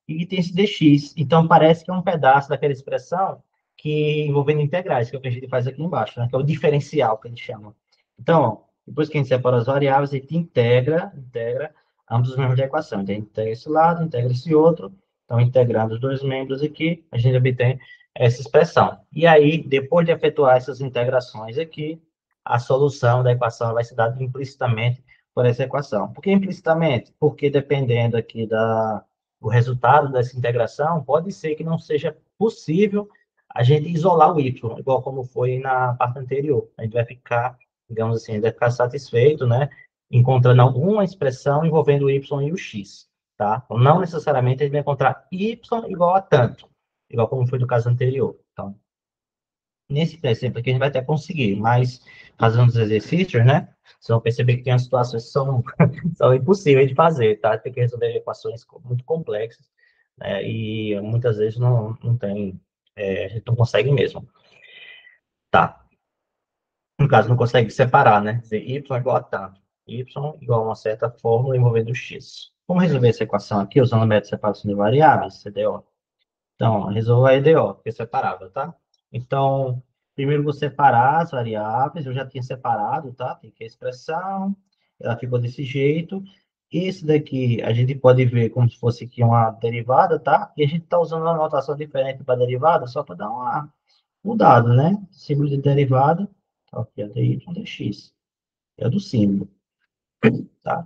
e que tem esse dx. Então, parece que é um pedaço daquela expressão que envolvendo integrais, que é o que a gente faz aqui embaixo, né, que é o diferencial que a gente chama. Então, ó, depois que a gente separa as variáveis, a gente integra ambos os membros da equação. Então, integra esse lado, integra esse outro. Então, integrando os dois membros aqui, a gente obtém essa expressão. E aí, depois de efetuar essas integrações aqui, a solução da equação vai ser dada implicitamente por essa equação. Por que implicitamente? Porque dependendo aqui do resultado dessa integração, pode ser que não seja possível a gente isolar o y, igual como foi na parte anterior. A gente vai ficar, digamos assim, vai ficar satisfeito, né, encontrando alguma expressão envolvendo o y e o x, tá? Então, não necessariamente a gente vai encontrar y igual a tanto, igual como foi no caso anterior. Então, nesse exemplo aqui a gente vai até conseguir, mas fazendo os exercícios, né, vocês vão perceber que tem situações que são impossíveis de fazer, tá? Tem que resolver equações muito complexas, né, e muitas vezes não tem, a gente não consegue mesmo. Tá. No caso, não consegue separar, né? Dizer y igual a tanto. Y igual a uma certa fórmula envolvendo x. Vamos resolver essa equação aqui usando o método de separação de variáveis, CDO. Então, resolva a EDO, que é separável, tá? Então, primeiro vou separar as variáveis, eu já tinha separado, tá? Tem aqui a expressão, ela ficou desse jeito. Esse daqui, a gente pode ver como se fosse aqui uma derivada, tá? E a gente está usando uma notação diferente para derivada, só para dar uma mudada, né? Símbolo de derivada, tá? Aqui é dy dx, é do símbolo, tá?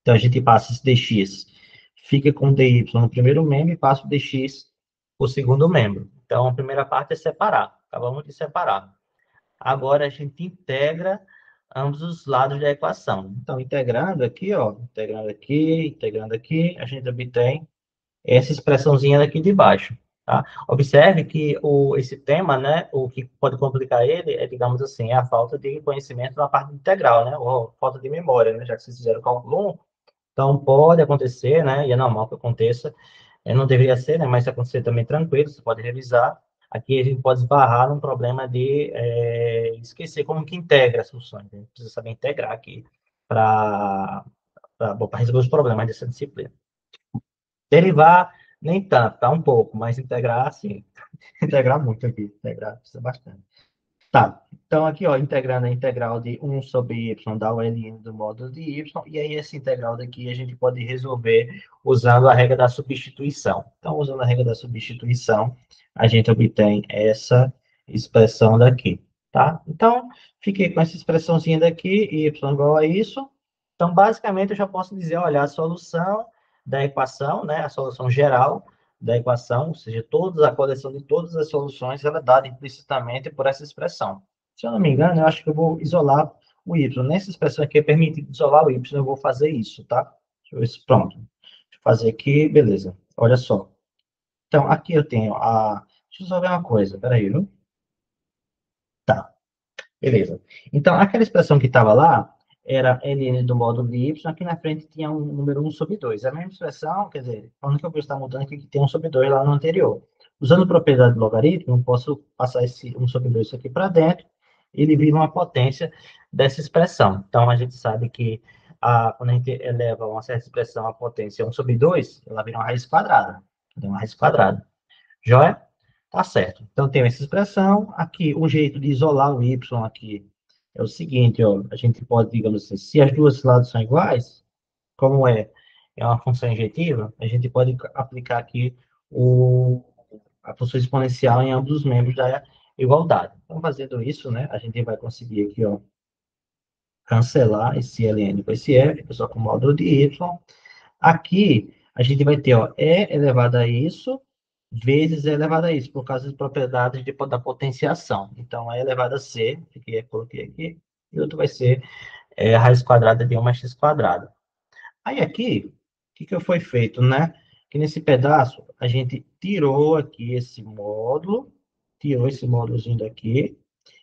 Então, a gente passa esse dx, fica com dy no primeiro membro e passa o dx para o segundo membro. Então, a primeira parte é separar. Acabamos de separar. Agora, a gente integra ambos os lados da equação. Então, integrando aqui, ó, integrando aqui, a gente obtém essa expressãozinha daqui de baixo, tá? Observe que esse tema, né, o que pode complicar ele é, digamos assim, a falta de conhecimento na parte integral, né, ou falta de memória, né, já que vocês fizeram o cálculo 1, então pode acontecer, né, e é normal que aconteça, não deveria ser, né, mas se acontecer também tranquilo, você pode revisar. Aqui a gente pode esbarrar num problema de esquecer como que integra as funções, né? Precisa saber integrar aqui para resolver os problemas dessa disciplina. Derivar, nem tanto, tá um pouco, mas integrar, sim. Integrar muito aqui, integrar precisa bastante. Tá, então aqui, ó, integrando a integral de 1 sobre y dá o ln do módulo de y, e aí essa integral daqui a gente pode resolver usando a regra da substituição. Então, usando a regra da substituição, a gente obtém essa expressão daqui, tá? Então, fiquei com essa expressãozinha daqui, y igual a isso. Então, basicamente, eu já posso dizer, olha, a solução da equação, né, a solução geral da equação, ou seja, a coleção de todas as soluções, ela é dada implicitamente por essa expressão. Se eu não me engano, eu acho que eu vou isolar o y. Nessa expressão aqui é permitido isolar o y, eu vou fazer isso, tá? Deixa eu ver se pronto. Deixa eu fazer aqui, beleza. Olha só. Então, aqui eu tenho a... Deixa eu só ver uma coisa, peraí, viu? Tá. Beleza. Então, aquela expressão que estava lá era ln do módulo de y, aqui na frente tinha um número 1 sobre 2. É a mesma expressão, quer dizer, a única coisa que está mudando é que tem 1 sobre 2 lá no anterior. Usando propriedade de logaritmo, eu posso passar esse 1 sobre 2 aqui para dentro, ele vira uma potência dessa expressão. Então, a gente sabe que quando a gente eleva uma certa expressão à potência 1 sobre 2, ela vira uma raiz quadrada. Uma raiz quadrada. Joia? Tá certo. Então, tem essa expressão. Aqui, o jeito de isolar o y aqui é o seguinte, ó. A gente pode, digamos assim, se as duas lados são iguais, como é uma função injetiva, a gente pode aplicar aqui a função exponencial em ambos os membros da igualdade. Então, fazendo isso, né, a gente vai conseguir aqui, ó, cancelar esse ln com esse f, só com o módulo de y. Aqui, a gente vai ter, ó, e elevado a isso, vezes e elevado a isso, por causa das propriedades da potenciação. Então, é elevado a c, que coloquei aqui, e outro vai ser a raiz quadrada de 1 mais x quadrado. Aí aqui, o que foi feito, né? Que nesse pedaço, a gente tirou aqui esse módulo, tirou esse módulozinho daqui,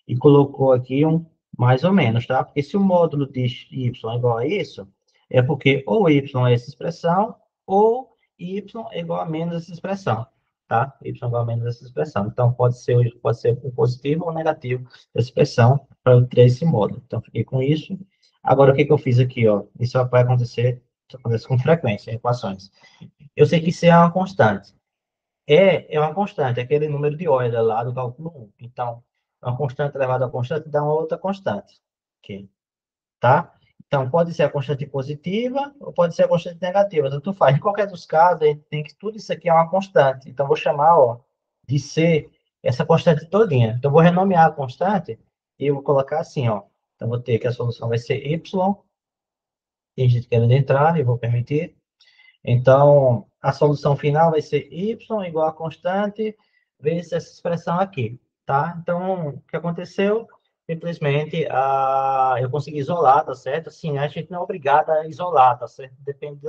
e colocou aqui um mais ou menos, tá? Porque se o módulo de y é igual a isso, é porque ou y é essa expressão, ou y é igual a menos essa expressão, tá? Y é igual a menos essa expressão. Então, pode ser um positivo ou negativo essa expressão para eu ter esse módulo. Então, fiquei com isso. Agora, o que eu fiz aqui, ó? Isso vai acontecer, isso acontece com frequência em equações. Eu sei que C é uma constante. É uma constante, aquele número de Euler lá do cálculo 1. Então, uma constante elevada a constante dá uma outra constante. Ok? Tá? Então, pode ser a constante positiva ou pode ser a constante negativa. Tanto faz. Em qualquer dos casos, a gente tem que tudo isso aqui é uma constante. Então, vou chamar, ó, de C essa constante todinha. Então, vou renomear a constante e eu vou colocar assim, ó. Então, vou ter que a solução vai ser y, tem gente querendo entrar, eu vou permitir. Então, a solução final vai ser y igual a constante vezes essa expressão aqui, tá? Então, o que aconteceu? Simplesmente, eu consegui isolar, tá certo? Assim, a gente não é obrigado a isolar, tá certo? Depende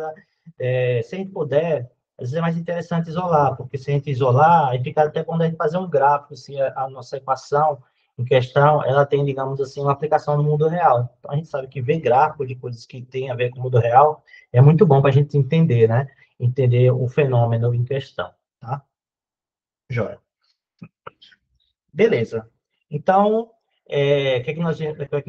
se a gente puder, às vezes é mais interessante isolar, porque se a gente isolar, aí fica até quando a gente fazer um gráfico, se a nossa equação em questão, ela tem, digamos assim, uma aplicação no mundo real. Então, a gente sabe que ver gráfico de coisas que têm a ver com o mundo real é muito bom para a gente entender, né? Entender o fenômeno em questão, tá? Joia. Beleza. Então, o que é que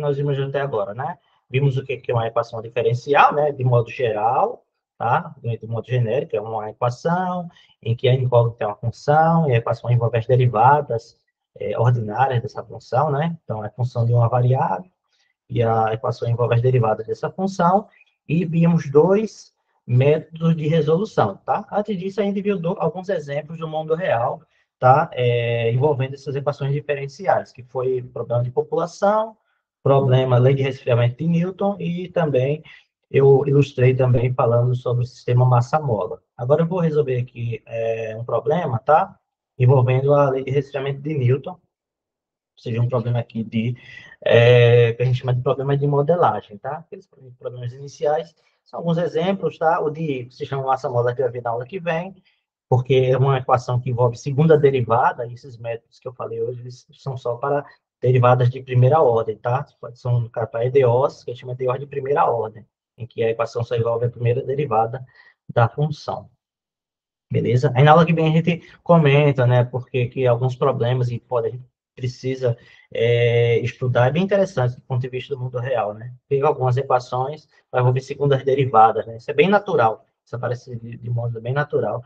nós vimos até agora, né? Vimos o que é uma equação diferencial, né? De modo geral, tá? De modo genérico, é uma equação em que a envolve tem uma função, e a equação envolve as derivadas ordinárias dessa função, né? Então, é a função de uma variável, e a equação envolve as derivadas dessa função, e vimos dois métodos de resolução, tá? Antes disso, a gente viu alguns exemplos do mundo real, tá? Envolvendo essas equações diferenciais, que foi problema de população, problema, lei de resfriamento de Newton, e também eu ilustrei também falando sobre o sistema massa-mola. Agora eu vou resolver aqui um problema, tá? Envolvendo a lei de resfriamento de Newton, seja um problema aqui que a gente chama de problema de modelagem, tá? Aqueles problemas iniciais são alguns exemplos, tá? O de se chama massa-mola que vai ver na aula que vem, porque é uma equação que envolve segunda derivada, e esses métodos que eu falei hoje, eles são só para derivadas de primeira ordem, tá? São para EDOs, que a gente chama de ordem de primeira ordem, em que a equação só envolve a primeira derivada da função. Beleza? Aí na aula que vem a gente comenta, né, porque que alguns problemas e a gente precisa estudar, é bem interessante do ponto de vista do mundo real, né? Tem algumas equações, vai envolver segundas derivadas, né? Isso é bem natural, isso aparece de modo bem natural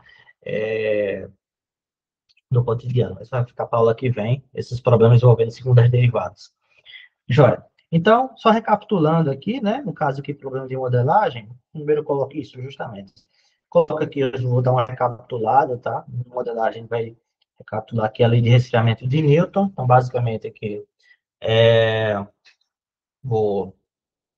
no cotidiano. Mas vai ficar para a aula que vem, esses problemas envolvendo segundas derivadas. Joia. Então, só recapitulando aqui, né? No caso aqui, problema de modelagem, primeiro eu coloquei isso justamente. Coloca aqui, eu vou dar uma recapitulada, tá? Modelagem vai recapitular aqui a lei de resfriamento de Newton. Então, basicamente aqui, vou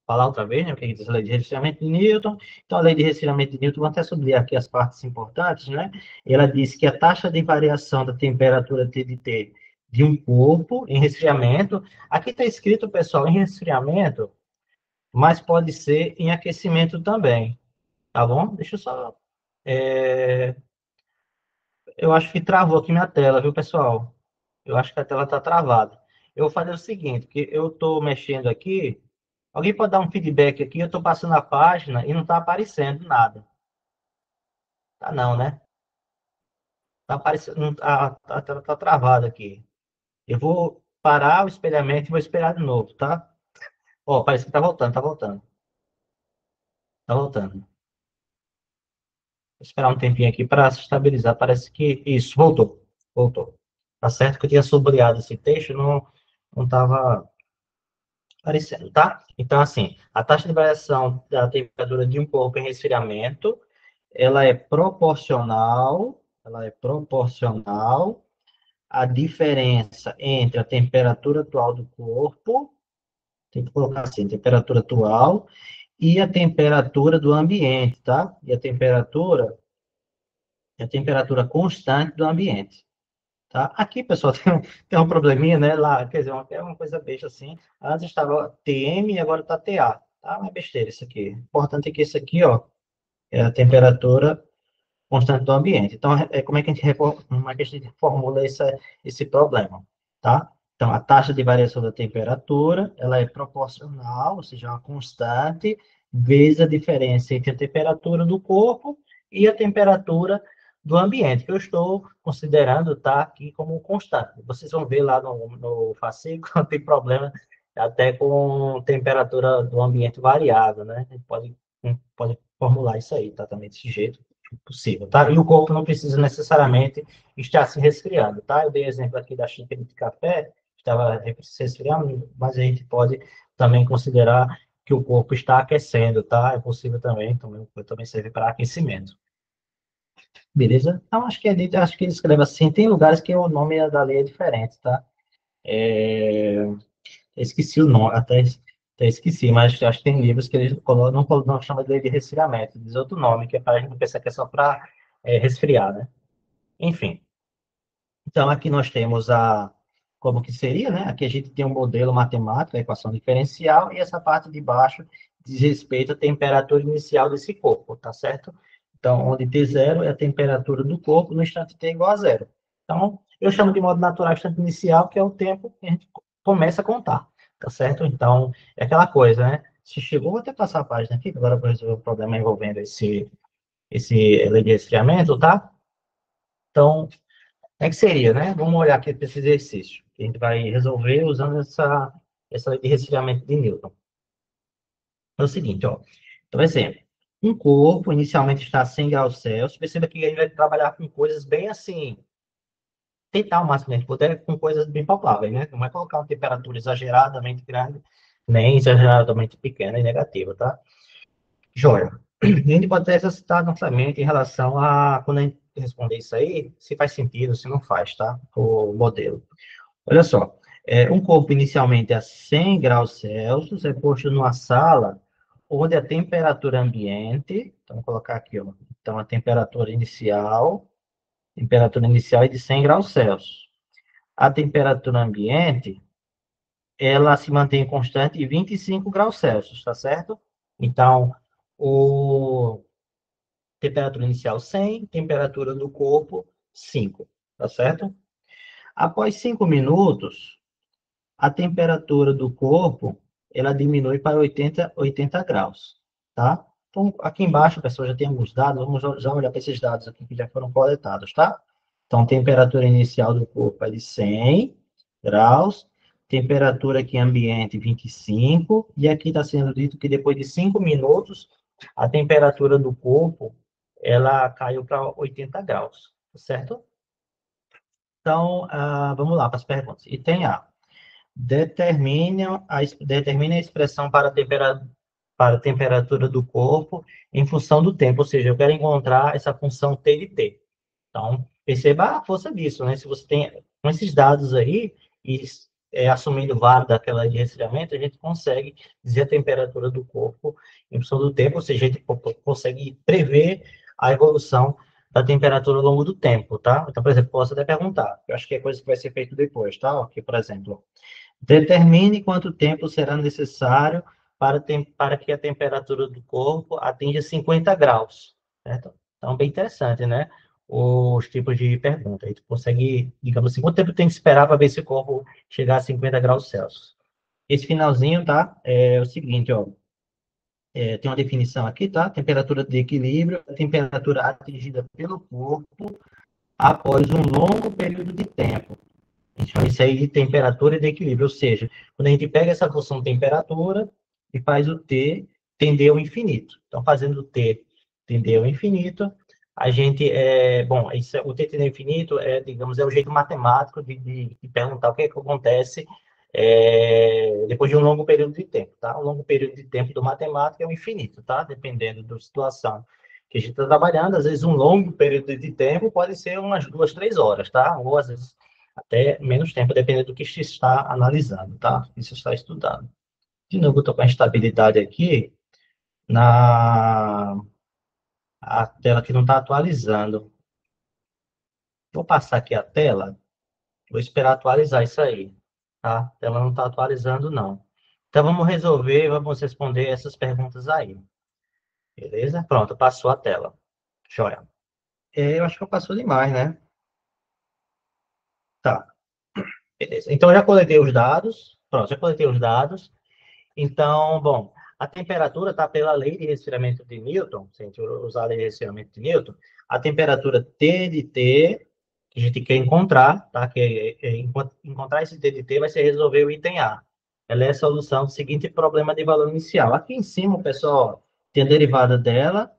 falar outra vez, né? O que diz a lei de resfriamento de Newton. Então, a lei de resfriamento de Newton, vou até sublinhar aqui as partes importantes, né? Ela diz que a taxa de variação da temperatura TDT de um corpo em resfriamento, aqui está escrito, pessoal, em resfriamento, mas pode ser em aquecimento também, tá bom? Deixa eu só... eu acho que travou aqui minha tela, viu, pessoal? Eu acho que a tela está travada. Eu vou fazer o seguinte, que eu estou mexendo aqui, alguém pode dar um feedback aqui, eu estou passando a página e não está aparecendo nada. Tá não, né? Tá aparecendo, a tela está travada aqui. Eu vou parar o espelhamento e vou esperar de novo, tá? Ó, parece que está voltando, está voltando. Está voltando. Vou esperar um tempinho aqui para se estabilizar. Parece que isso, voltou. Voltou. Tá certo que eu tinha sublinhado esse texto, não estava aparecendo, tá? Então, assim, a taxa de variação da temperatura de um corpo em resfriamento, ela é proporcional à diferença entre a temperatura atual do corpo, tem que colocar assim, temperatura atual, e a temperatura do ambiente, tá? E a temperatura constante do ambiente. Tá? Aqui, pessoal, tem um probleminha, né? Lá, quer dizer, é uma coisa besta assim. Antes estava TM e agora está TA. Tá? Uma besteira isso aqui. O importante é que isso aqui, ó, é a temperatura constante do ambiente. Então, como é que a gente, como é que a gente formula esse problema? Tá? Então, a taxa de variação da temperatura, ela é proporcional, ou seja, uma constante, vezes a diferença entre a temperatura do corpo e a temperatura do ambiente, que eu estou considerando tá aqui como constante. Vocês vão ver lá no fascículo, tem problema até com temperatura do ambiente variável, né? A gente pode formular isso aí, tá? Também desse jeito possível, tá? E o corpo não precisa necessariamente estar se resfriando, tá? Eu dei exemplo aqui da xícara de café, estava se resfriando, mas a gente pode também considerar que o corpo está aquecendo, tá? É possível também serve para aquecimento. Beleza? Então, acho que ele escreve assim, tem lugares que o nome da lei é diferente, tá? esqueci o nome, até esqueci, mas acho que tem livros que eles não chamam de lei de resfriamento, diz outro nome, que é para a gente pensar que é só para resfriar, né? Enfim. Então, aqui nós temos como que seria, né? Aqui a gente tem um modelo matemático, a equação diferencial, e essa parte de baixo diz respeito à temperatura inicial desse corpo, tá certo? Então, onde T0 é a temperatura do corpo no instante T igual a zero. Então, eu chamo de modo natural instante inicial, que é o tempo que a gente começa a contar, tá certo? Então, é aquela coisa, né? Se chegou, vou até passar a página aqui, agora eu vou resolver o problema envolvendo esse lei de resfriamento, tá? Então, é que seria, né? Vamos olhar aqui para esse exercício. Que a gente vai resolver usando essa lei de resfriamento de Newton. É o seguinte, ó. Então, exemplo. Um corpo inicialmente está a 100 graus Celsius. Perceba que a gente vai trabalhar com coisas bem assim, tentar o máximo que a gente puder com coisas bem palpáveis, né? Não vai colocar uma temperatura exageradamente grande, nem exageradamente pequena e negativa, tá? Joia. A gente pode até exercitar novamente em relação a, quando a gente responder isso aí, se faz sentido, se não faz, tá? O modelo. Olha só, um corpo inicialmente a 100 graus Celsius é posto numa sala onde a temperatura ambiente, então vou colocar aqui, ó, então a temperatura inicial é de 100 graus Celsius. A temperatura ambiente, ela se mantém constante em 25 graus Celsius, tá certo? Então, o temperatura inicial 100, temperatura do corpo 5, tá certo? Após 5 minutos, a temperatura do corpo, ela diminui para 80 graus, tá? Então, aqui embaixo, pessoal, já tem alguns dados, vamos já olhar para esses dados aqui que já foram coletados, tá? Então, temperatura inicial do corpo é de 100 graus, temperatura aqui ambiente 25, e aqui está sendo dito que depois de 5 minutos, a temperatura do corpo, ela caiu para 80 graus, certo? Então, vamos lá para as perguntas. Item A. Determine a expressão para a temperatura do corpo em função do tempo, ou seja, eu quero encontrar essa função T de T. Então, perceba a força disso, né? Se você tem com esses dados aí, e assumindo o válido daquela de resfriamento, a gente consegue dizer a temperatura do corpo em função do tempo, ou seja, a gente consegue prever a evolução da temperatura ao longo do tempo, tá? Então, por exemplo, posso até perguntar, eu acho que é coisa que vai ser feito depois, tá? Aqui, por exemplo, determine quanto tempo será necessário para que a temperatura do corpo atinja 50 graus, certo? Então, bem interessante, né? Os tipos de pergunta. Aí tu consegue, digamos assim, quanto tempo tem que esperar para ver se o corpo chegar a 50 graus Celsius? Esse finalzinho, tá? É o seguinte, ó. Tem uma definição aqui, tá? Temperatura de equilíbrio, a temperatura atingida pelo corpo após um longo período de tempo. A gente chama isso aí de temperatura e de equilíbrio, ou seja, quando a gente pega essa função temperatura e faz o T tender ao infinito. Então, fazendo o T tender ao infinito, a gente, o T tender ao infinito digamos, é o jeito matemático de perguntar o que é que acontece depois de um longo período de tempo, tá? Um longo período de tempo do matemático é o infinito, tá? Dependendo da situação que a gente está trabalhando, às vezes um longo período de tempo pode ser umas 2, 3 horas, tá? Ou às vezes até menos tempo, dependendo do que se está analisando, tá? Isso está estudando. De novo, eu estou com a instabilidade aqui na a tela que não está atualizando. Vou passar aqui a tela, vou esperar atualizar isso aí, tá? A tela não está atualizando, não. Então, vamos responder essas perguntas aí. Beleza? Pronto, passou a tela. Joia. Eu acho que eu passou demais, né? Tá, beleza. Então, já coletei os dados. Pronto, já coletei os dados. Então, bom, a temperatura está pela lei de resfriamento de Newton, se a gente usar a lei de resfriamento de Newton, a temperatura T de T, que a gente quer encontrar, tá? Encontrar esse T de T vai ser resolver o item A. Ela é a solução do seguinte problema de valor inicial. Aqui em cima, pessoal, tem a derivada dela,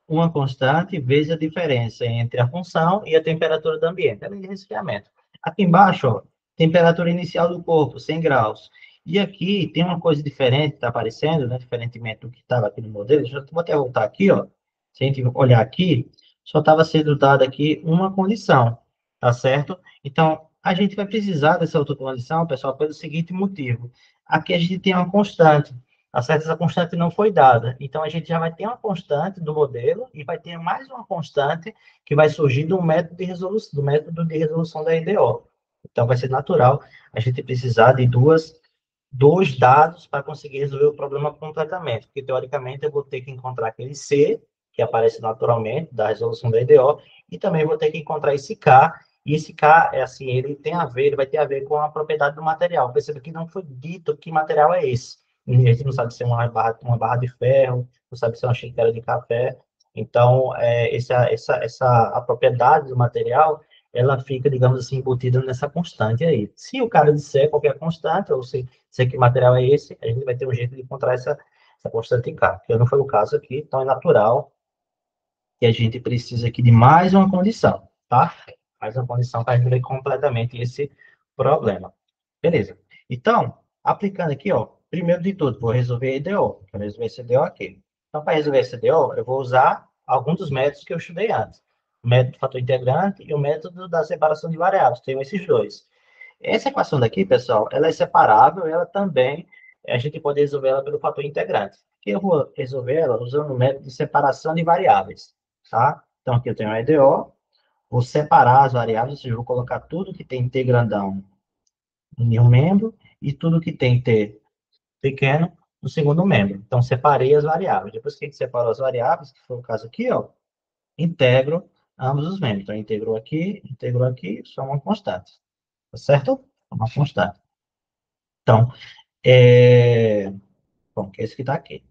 uma constante vezes a diferença entre a função e a temperatura do ambiente. É a lei de resfriamento. Aqui embaixo, ó, temperatura inicial do corpo, 100 graus. E aqui tem uma coisa diferente que está aparecendo, né? Diferentemente do que estava aqui no modelo. Já vou até voltar aqui, ó. Se a gente olhar aqui, só estava sendo dada aqui uma condição, tá certo? Então, a gente vai precisar dessa outra condição, pessoal, pelo seguinte motivo. Aqui a gente tem uma constante, tá certo? Essa constante não foi dada. Então, a gente já vai ter uma constante do modelo e vai ter mais uma constante que vai surgir do método de resolução da EDO. Então, vai ser natural a gente precisar de dois dados para conseguir resolver o problema completamente. Porque, teoricamente, eu vou ter que encontrar aquele C, que aparece naturalmente, da resolução da EDO, e também vou ter que encontrar esse K, e esse K, é assim, ele vai ter a ver com a propriedade do material. Perceba que não foi dito que material é esse. A gente não sabe se é uma barra de ferro, não sabe se é uma xícara de café. Então, a propriedade do material, ela fica, digamos assim, embutida nessa constante aí. Se o cara disser qualquer constante, ou se que material é esse, a gente vai ter um jeito de encontrar essa constante K, que não foi o caso aqui, então é natural que a gente precisa aqui de mais uma condição, tá? Mais uma condição para resolver completamente esse problema. Beleza. Então, aplicando aqui, ó, primeiro de tudo, vou resolver a EDO. Vou resolver esse EDO aqui. Então, para resolver esse EDO, eu vou usar alguns dos métodos que eu estudei antes. O método do fator integrante e o método da separação de variáveis. Tenho esses dois. Essa equação daqui, pessoal, ela é separável, ela também, a gente pode resolver ela pelo fator integrante. Que eu vou resolver ela usando o método de separação de variáveis, tá? Então, aqui eu tenho a EDO, vou separar as variáveis, ou seja, eu vou colocar tudo que tem T grandão em um membro e tudo que tem T pequeno no segundo membro. Então, separei as variáveis. Depois que a gente separou as variáveis, que foi o caso aqui, ó, integro ambos os membros. Então, integrou aqui, só uma constante. Tá certo? Uma constante. Então, bom, que é esse que está aqui.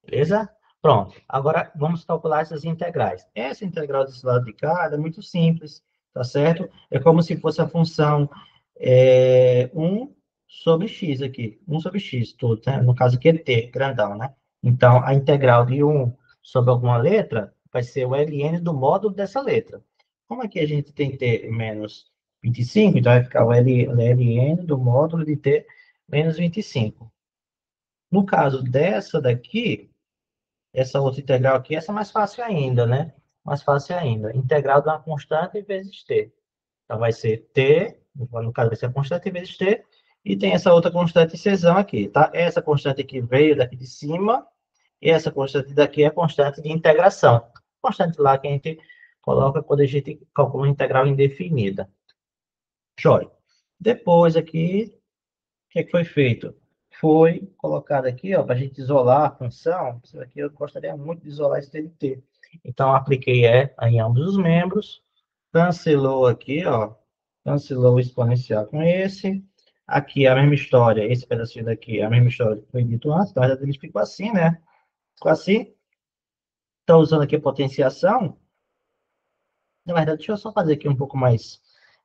Beleza? Pronto. Agora, vamos calcular essas integrais. Essa integral desse lado de cá é muito simples, tá certo? É como se fosse a função 1 sobre x aqui. 1 sobre x, tudo, né? No caso aqui é t, grandão, né? Então, a integral de 1 sobre alguma letra vai ser o ln do módulo dessa letra. Como aqui a gente tem t menos 25, então vai ficar o ln do módulo de t menos 25. No caso dessa daqui, essa outra integral aqui, essa é mais fácil ainda, né? Mais fácil ainda. Integral de uma constante vezes t. Então, vai ser t, no caso vai ser a constante vezes t, e tem essa outra constante czão aqui, tá? Essa constante aqui veio daqui de cima, e essa constante daqui é a constante de integração. Constante lá que a gente coloca quando a gente calcula uma integral indefinida. Joia. Depois aqui, o que foi feito? Foi colocado aqui, ó, para a gente isolar a função. Isso aqui eu gostaria muito de isolar esse TDT. Então, apliquei em ambos os membros, cancelou aqui, ó, cancelou o exponencial com esse. Aqui é a mesma história, esse pedacinho daqui é a mesma história que foi dito antes, na verdade ele ficou assim, né? Ficou assim. Estou usando aqui a potenciação. Na verdade, deixa eu só fazer aqui um pouco mais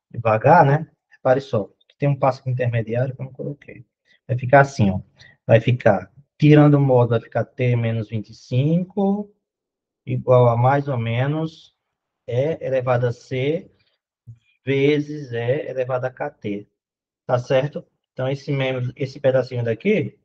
devagar, né? Repare só, tem um passo intermediário que eu não coloquei. Vai ficar assim, ó. Vai ficar, tirando o módulo, vai ficar t menos 25, igual a mais ou menos e elevado a c vezes e elevado a kt. Tá certo? Então, esse pedacinho daqui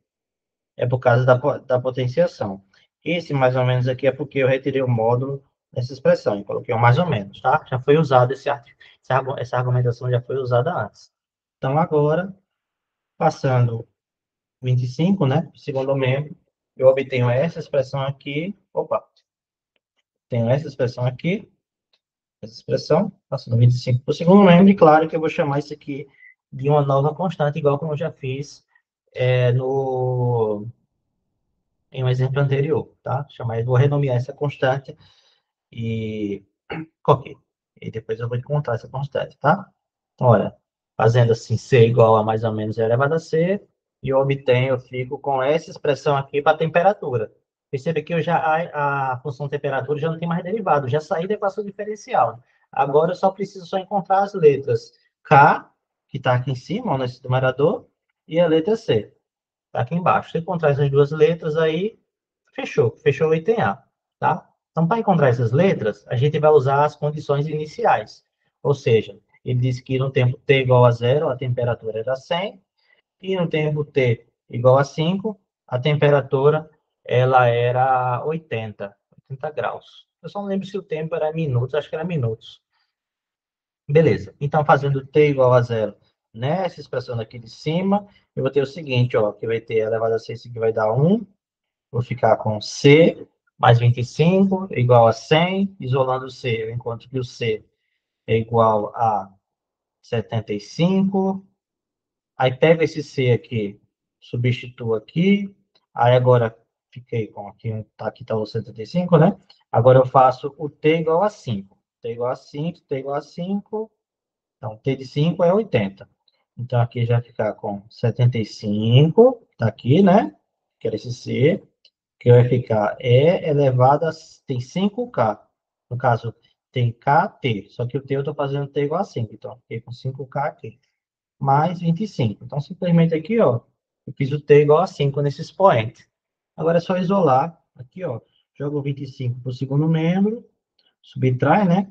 é por causa da potenciação. Esse mais ou menos aqui é porque eu retirei o módulo dessa expressão, e coloquei um mais ou menos, tá? Já foi usado essa argumentação já foi usada antes. Então, agora, passando 25, né, segundo membro, eu obtenho essa expressão aqui, opa, tenho essa expressão aqui, essa expressão, passando 25 para o segundo membro, e claro que eu vou chamar isso aqui de uma nova constante, igual como eu já fiz em um exemplo anterior, tá? Vou renomear essa constante e ok. E depois eu vou encontrar essa constante, tá? Então, olha, fazendo assim, C igual a mais ou menos e elevado a C, e eu fico com essa expressão aqui para a temperatura. Perceba que a função temperatura já não tem mais derivado, já saí da equação diferencial. Agora eu só preciso encontrar as letras K, que está aqui em cima, ó, nesse numerador, e a letra C, está aqui embaixo. Se eu encontrar essas duas letras aí, fechou o item A, tá? Então, para encontrar essas letras, a gente vai usar as condições iniciais. Ou seja, ele disse que no tempo t igual a zero, a temperatura era 100, e no tempo t igual a 5, a temperatura ela era 80 graus. Eu só não lembro se o tempo era minutos, acho que era minutos. Beleza. Então, fazendo t igual a zero, nessa expressão daqui de cima, eu vou ter o seguinte, ó, que vai ter elevado a c, isso aqui vai dar 1, vou ficar com c mais 25 igual a 100, isolando o c, eu encontro que o c é igual a 75, aí pego esse c aqui, substituo aqui, aí agora fiquei com aqui tá o 75, né? Agora eu faço o t igual a 5, t igual a 5, t igual a 5, então t de 5 é 80. Então aqui já ficar com 75, tá aqui, né? Que era esse c, que vai ficar E elevado a, tem 5K. No caso, tem KT, só que o T eu estou fazendo T igual a 5, então fiquei com 5K aqui, mais 25. Então, simplesmente aqui, ó, eu fiz o T igual a 5 nesse expoente. Agora é só isolar, aqui, ó, jogo 25 para o segundo membro, subtrai, né?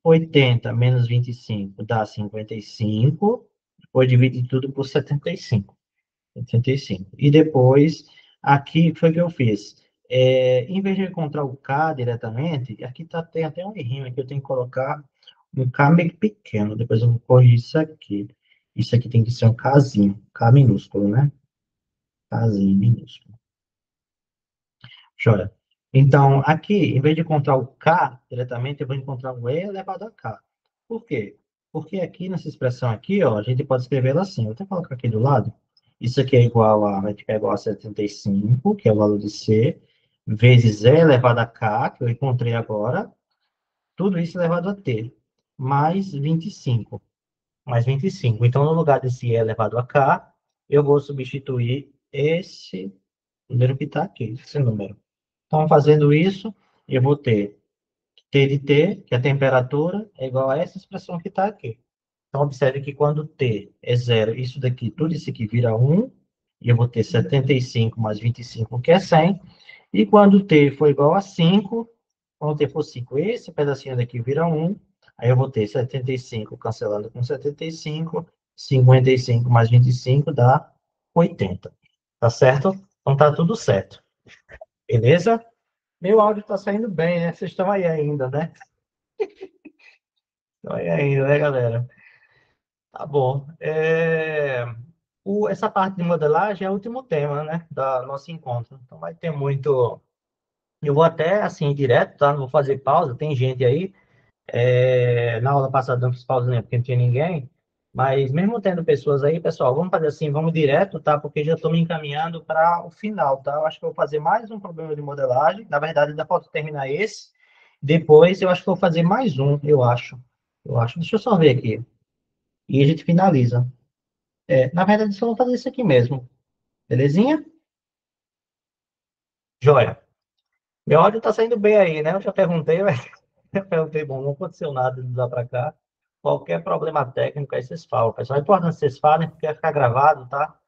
80 menos 25 dá 55, depois divide tudo por 75. 85. E depois, aqui foi o que eu fiz. Em vez de encontrar o K diretamente, aqui tem até um errinho aqui, eu tenho que colocar um K meio pequeno, depois eu vou corrigir isso aqui. Isso aqui tem que ser um Kzinho, K minúsculo, né? Kzinho minúsculo. Chora. Então, aqui, em vez de encontrar o K diretamente, eu vou encontrar o E elevado a K. Por quê? Porque aqui, nessa expressão aqui, ó, a gente pode escrevê-la assim. Vou até colocar aqui do lado. Isso aqui é igual a, vai ficar igual a 75, que é o valor de C, vezes E elevado a K, que eu encontrei agora. Tudo isso elevado a T, mais 25. Mais 25. Então, no lugar desse E elevado a K, eu vou substituir esse número que está aqui, esse número. Então, fazendo isso, eu vou ter T de T, que é a temperatura, é igual a essa expressão que está aqui. Então, observe que quando T é zero, isso daqui, tudo isso aqui vira 1, e eu vou ter 75 mais 25, que é 100. E quando T for igual a 5, quando T for 5, esse pedacinho daqui vira 1, aí eu vou ter 75 cancelando com 75, 55 mais 25 dá 80. Tá certo? Então, tá tudo certo. Beleza? Meu áudio está saindo bem, né? Vocês estão aí ainda, né? Estão aí ainda, né, galera? Tá bom. Essa parte de modelagem é o último tema, né? Da nosso encontro. Então vai ter muito. Eu vou até assim direto, tá? Não vou fazer pausa. Tem gente aí. Na aula passada não fiz pausa nem porque não tinha ninguém. Mas mesmo tendo pessoas aí, pessoal, vamos fazer assim, vamos direto, tá? Porque já estou me encaminhando para o final, tá? Eu acho que eu vou fazer mais um problema de modelagem. Na verdade, ainda falta terminar esse. Depois, eu acho que eu vou fazer mais um, eu acho. Eu acho. Deixa eu só ver aqui. E a gente finaliza. Na verdade, só vou fazer isso aqui mesmo. Belezinha? Joia. Meu áudio tá saindo bem aí, né? Eu já perguntei, mas eu perguntei, bom, não aconteceu nada de lá para cá. Qualquer problema técnico, aí vocês falam, pessoal. É importante que vocês falem, porque vai ficar gravado, tá?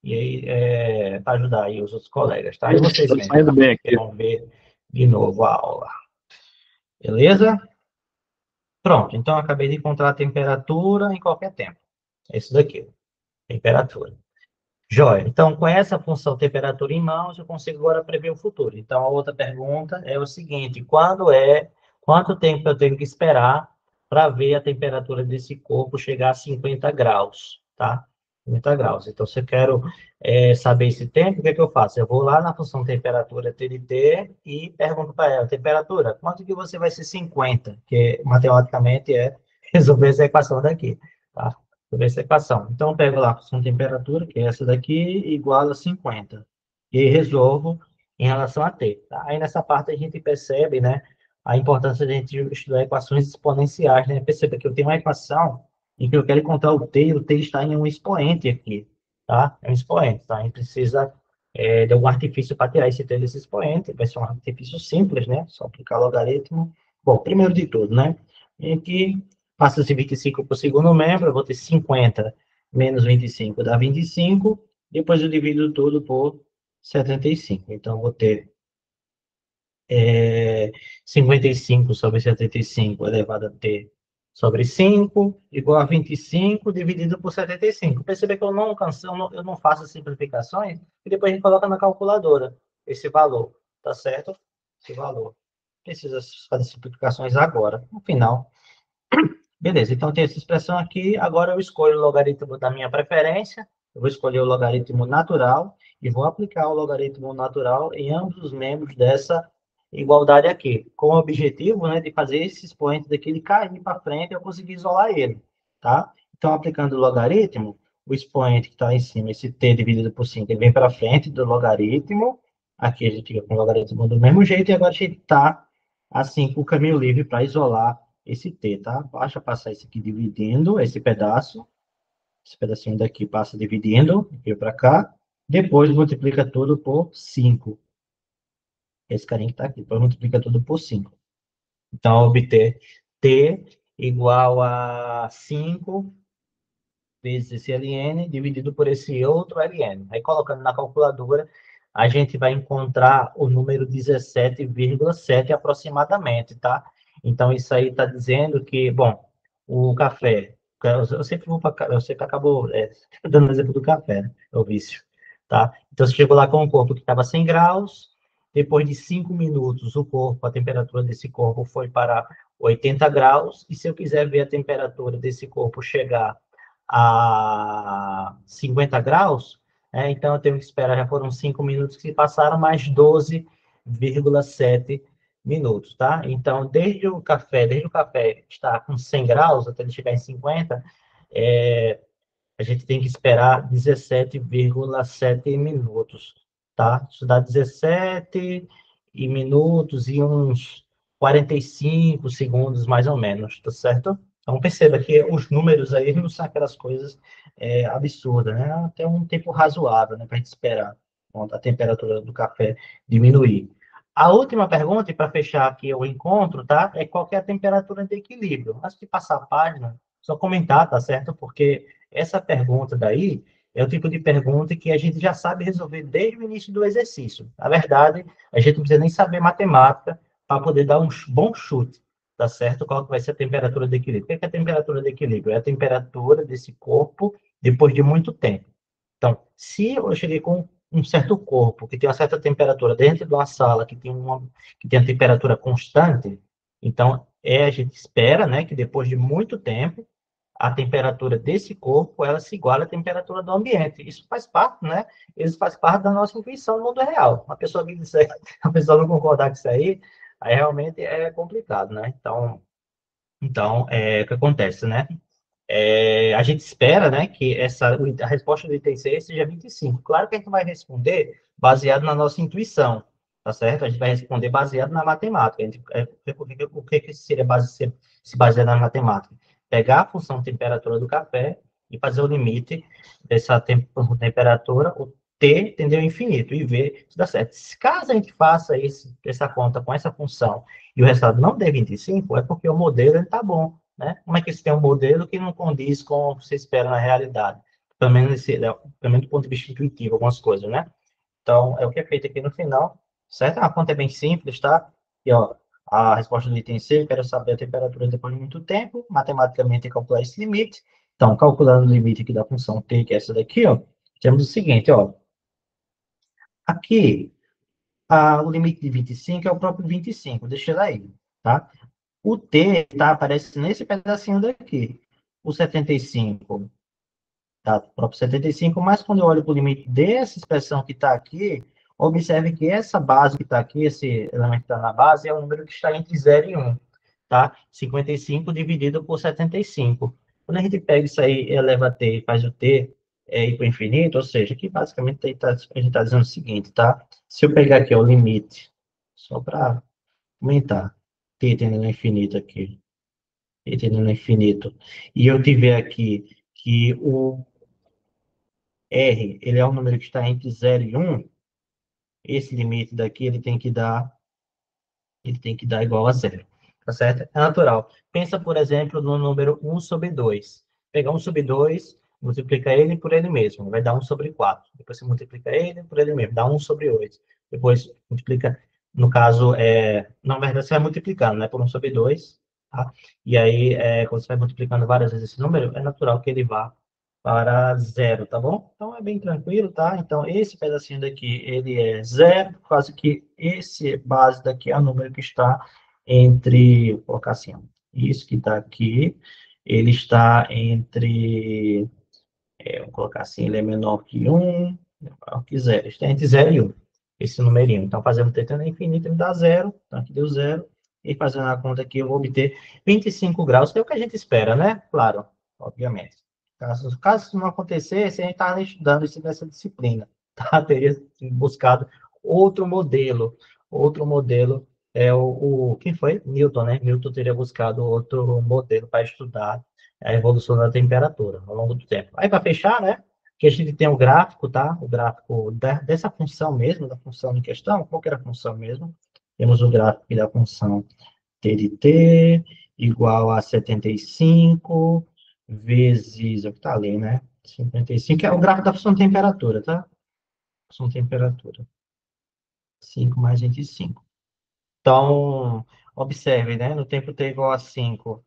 E aí, para ajudar aí os outros colegas, tá? E vocês Tá mesmos, saindo tá? bem Que aqui. vão ver de novo a aula. Beleza? Pronto. Então, eu acabei de encontrar a temperatura em qualquer tempo. É isso daqui, temperatura. Joia. Então, com essa função temperatura em mãos, eu consigo agora prever o futuro. Então, a outra pergunta é o seguinte: quanto tempo eu tenho que esperar para ver a temperatura desse corpo chegar a 50 graus, tá? 50 graus. Então, se eu quero saber esse tempo, o que é que eu faço? Eu vou lá na função temperatura TDT e pergunto para ela: temperatura, quanto que você vai ser 50? Que matematicamente é resolver essa equação daqui, tá? Sobre essa equação. Então, eu pego lá a função temperatura, que é essa daqui, igual a 50. E resolvo em relação a t. Tá? Aí, nessa parte, a gente percebe, né, a importância de a gente estudar equações exponenciais. Né? Perceba que eu tenho uma equação em que eu quero encontrar e o t está em um expoente aqui. Tá? É um expoente. Tá? A gente precisa de algum artifício para tirar esse t desse expoente. Vai ser um artifício simples, né? Só aplicar logaritmo. Bom, primeiro de tudo, né? Em que passa-se 25 para o segundo membro, eu vou ter 50 menos 25 dá 25, depois eu divido tudo por 75. Então, eu vou ter 55 sobre 75 elevado a t sobre 5, igual a 25 dividido por 75. Percebe que eu não faço as simplificações e depois a gente coloca na calculadora esse valor, tá certo? Esse valor. Precisa fazer simplificações agora. No final, Beleza, então tem essa expressão aqui. Agora eu escolho o logaritmo da minha preferência. Eu vou escolher o logaritmo natural e vou aplicar o logaritmo natural em ambos os membros dessa igualdade aqui, com o objetivo, né, de fazer esse expoente daqui de cair para frente e eu conseguir isolar ele, tá? Então, aplicando o logaritmo, o expoente que está em cima, esse t dividido por 5, ele vem para frente do logaritmo. Aqui a gente fica com o logaritmo do mesmo jeito e agora a gente está, assim, com o caminho livre para isolar esse t, tá? Basta passar esse aqui dividindo esse pedaço. Esse pedacinho daqui passa dividindo, aqui para cá. Depois multiplica tudo por 5. Esse carinha que está aqui. Depois multiplica tudo por 5. Então, obter t igual a 5 vezes esse ln dividido por esse outro ln. Aí, colocando na calculadora, a gente vai encontrar o número 17,7 aproximadamente, tá? Então, isso aí está dizendo que, bom, o café, eu sempre vou para, eu sempre acabo dando exemplo do café, né? É o vício, tá? Então, você chegou lá com um corpo que estava 100 graus, depois de 5 minutos, o corpo, a temperatura desse corpo foi para 80 graus, e se eu quiser ver a temperatura desse corpo chegar a 50 graus, então eu tenho que esperar, já foram 5 minutos que passaram, mais 12,7 minutos, tá? Então, desde o café estar com 100 graus, até ele chegar em 50, a gente tem que esperar 17,7 minutos, tá? Isso dá 17 minutos e uns 45 segundos, mais ou menos, tá certo? Então, perceba que os números aí não são aquelas coisas absurdas, né? Até um tempo razoável, né, para a gente esperar a temperatura do café diminuir. A última pergunta, e para fechar aqui o encontro, tá? É qual que é a temperatura de equilíbrio. Antes de passar a página, só comentar, tá certo? Porque essa pergunta daí é o tipo de pergunta que a gente já sabe resolver desde o início do exercício. Na verdade, a gente não precisa nem saber matemática para poder dar um bom chute, tá certo? Qual que vai ser a temperatura de equilíbrio? O que é a temperatura de equilíbrio? É a temperatura desse corpo depois de muito tempo. Então, se eu cheguei com um certo corpo que tem uma certa temperatura dentro de uma sala que tem a temperatura constante, então a gente espera, né, que depois de muito tempo a temperatura desse corpo, ela se iguala à temperatura do ambiente. Isso faz parte, né? Isso faz parte da nossa intuição no mundo real. Uma pessoa que disser, a pessoa não concordar com isso aí realmente é complicado, né? Então o que acontece, né? A gente espera, né, que a resposta do item C seja 25. Claro que a gente vai responder baseado na nossa intuição, tá certo? A gente vai responder baseado na matemática. O que seria se basear na matemática? Pegar a função temperatura do café e fazer o limite dessa temperatura, o T tendeu ao infinito, e ver se dá certo. Caso a gente faça essa conta com essa função e o resultado não dê 25, é porque o modelo está bom, né? Como é que você tem um modelo que não condiz com o que você espera na realidade? Pelo menos do ponto de vista intuitivo, algumas coisas, né? Então, é o que é feito aqui no final, certo? A conta é bem simples, tá? E, ó, a resposta do item C, eu quero saber a temperatura depois de muito tempo, matematicamente calcular esse limite. Então, calculando o limite aqui da função t, que é essa daqui, ó, temos o seguinte, ó, aqui, o limite de 25 é o próprio 25, deixa ele aí, tá? O T tá, aparece nesse pedacinho daqui. O 75 tá, o próprio 75, mas quando eu olho para o limite dessa expressão que está aqui, observe que essa base que está aqui, esse elemento que está na base, é o número que está entre 0 e 1, tá? 55 dividido por 75. Quando a gente pega isso aí, eleva t e faz o t ir para o infinito, ou seja, aqui basicamente a gente está dizendo o seguinte, tá? Se eu pegar aqui ó, o limite, só para aumentar, t tendendo ao infinito aqui, t tendendo ao infinito, e eu tiver aqui que o R, ele é um número que está entre 0 e 1, esse limite daqui ele tem que dar igual a zero, tá certo? É natural. Pensa, por exemplo, no número 1/2. Pegar 1/2, multiplica ele por ele mesmo, vai dar 1/4. Depois você multiplica ele por ele mesmo, dá 1/8. Depois multiplica, no caso, na verdade você vai multiplicando, né, por 1/2, tá? E aí, quando você vai multiplicando várias vezes esse número, é natural que ele vá para zero, tá bom? Então é bem tranquilo, tá? Então esse pedacinho daqui, ele é zero, por causa que esse base daqui é o número que está entre, vou colocar assim, ó, isso que está aqui ele está entre, vamos colocar assim, ele é menor que um, menor que zero. Está entre zero e um, esse numerinho. Então, fazendo tentando infinito, me dá zero. Então, aqui deu zero. E fazendo a conta aqui, eu vou obter 25 graus, que é o que a gente espera, né? Claro, obviamente. Caso isso não acontecesse, a gente estava estudando isso nessa disciplina, tá? Teria buscado outro modelo. Outro modelo é quem foi? Newton, né? Newton teria buscado outro modelo para estudar a evolução da temperatura ao longo do tempo. Aí, para fechar, né? Que a gente tem o gráfico, tá? O gráfico dessa função mesmo, da função em questão, qual que era a função mesmo? Temos o gráfico da função t de t igual a 75 vezes, o que está ali, né? 55 é o gráfico da função temperatura, tá? Função temperatura. 5 mais 25. Então, observe, né? No tempo t igual a 5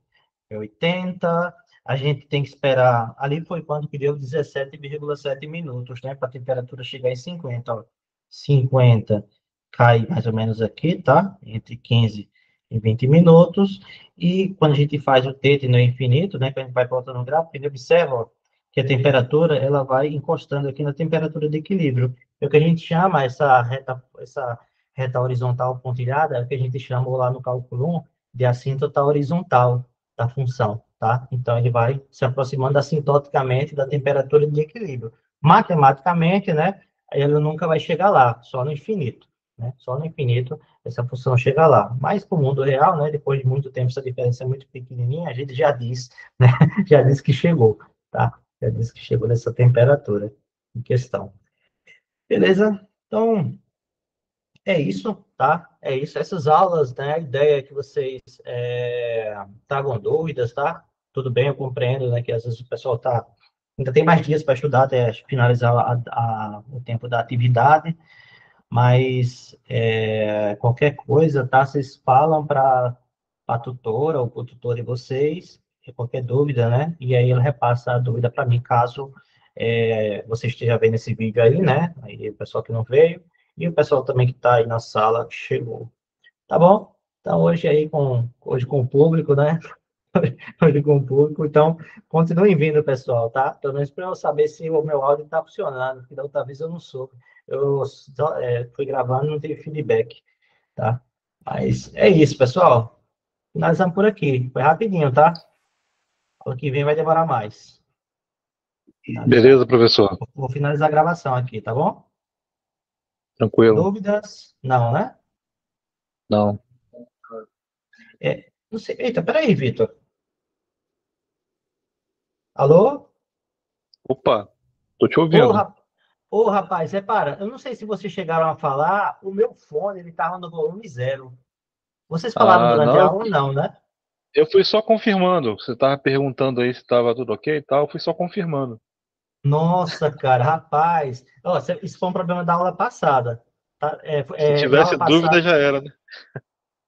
é 80. A gente tem que esperar. Ali foi quando que deu 17,7 minutos, né? Para a temperatura chegar em 50. Ó. 50 cai mais ou menos aqui, tá? Entre 15 e 20 minutos. E quando a gente faz o tete no infinito, né? Quando a gente vai voltando no gráfico, a gente observa, ó, que a temperatura ela vai encostando aqui na temperatura de equilíbrio. É o que a gente chama essa reta horizontal pontilhada, é o que a gente chama lá no cálculo 1 de assíntota horizontal da função, tá? Então, ele vai se aproximando assintoticamente da temperatura de equilíbrio. Matematicamente, né, ele nunca vai chegar lá, só no infinito, né? Só no infinito essa função chega lá. Mas, para o mundo real, né, depois de muito tempo, essa diferença é muito pequenininha, a gente já diz, né, já diz que chegou, tá? Já diz que chegou nessa temperatura em questão. Beleza? Então, é isso, tá? É isso. Essas aulas, né? A ideia é que vocês tragam dúvidas, tá? Tudo bem, eu compreendo, né? Que às vezes o pessoal tá ainda tem mais dias para estudar até finalizar o tempo da atividade, mas qualquer coisa, tá? Vocês falam para a tutora ou para o tutor de vocês, qualquer dúvida, né? E aí ele repassa a dúvida para mim, caso você esteja vendo esse vídeo aí, né? Aí o pessoal que não veio, e o pessoal também que está aí na sala que chegou. Tá bom? Então, hoje com o público, né? Hoje com o público, então, continuem vindo, pessoal, tá? Pelo menos para eu saber se o meu áudio está funcionando, porque da outra vez eu não soube. Eu fui gravando e não tive feedback, tá? Mas é isso, pessoal. Finalizamos por aqui. Foi rapidinho, tá? O que vem vai demorar mais. Finalizar. Beleza, professor. Vou finalizar a gravação aqui, tá bom? Tranquilo. Dúvidas? Não, né? Não. Não sei. Eita, peraí, Vitor. Alô? Opa, tô te Ô, ouvindo. ô, rapaz, repara, eu não sei se vocês chegaram a falar, o meu fone, ele estava no volume zero. Vocês falaram Ah, durante a não, aula, não, né? eu fui só confirmando. Você tava perguntando aí se estava tudo ok e tal, eu fui só confirmando. Nossa, cara, rapaz. Ó, isso foi um problema da aula passada. Tá? Se Na aula tivesse dúvida, passada. já era, né?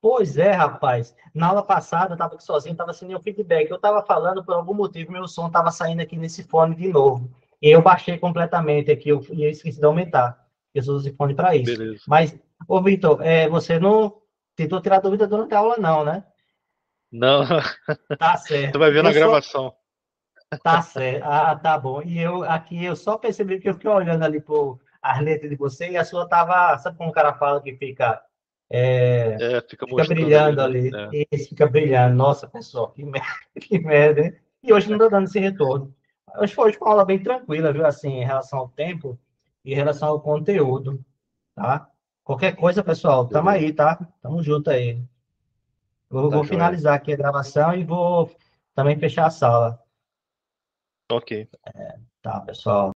Pois é, rapaz. Na aula passada, eu estava aqui sozinho, estava sem nenhum feedback. Eu estava falando, por algum motivo, meu som estava saindo aqui nesse fone de novo. E eu baixei completamente aqui, e eu esqueci de aumentar. Eu sou esse fone para isso. Beleza. Mas, ô, Vitor, você não tentou tirar dúvida durante a aula, não, né? Não, Tá tu certo. vai ver na Eu só. gravação. Tá certo. Ah, tá bom. E eu aqui, eu só percebi que eu fiquei olhando ali por as letras de você e a sua tava. Sabe como o cara fala que fica. é, É, fica Fica mostrando ali, brilhando né? ali. É, Esse fica brilhando. Nossa, pessoal, que merda, que merda, hein? E hoje não tá dando esse retorno. Hoje foi uma aula bem tranquila, viu? Assim, em relação ao tempo e em relação ao conteúdo, tá? Qualquer coisa, pessoal, tamo beleza. aí, tá? Tamo junto aí. Tá Vou joia. finalizar aqui a gravação e vou também fechar a sala, Ok. tá, pessoal?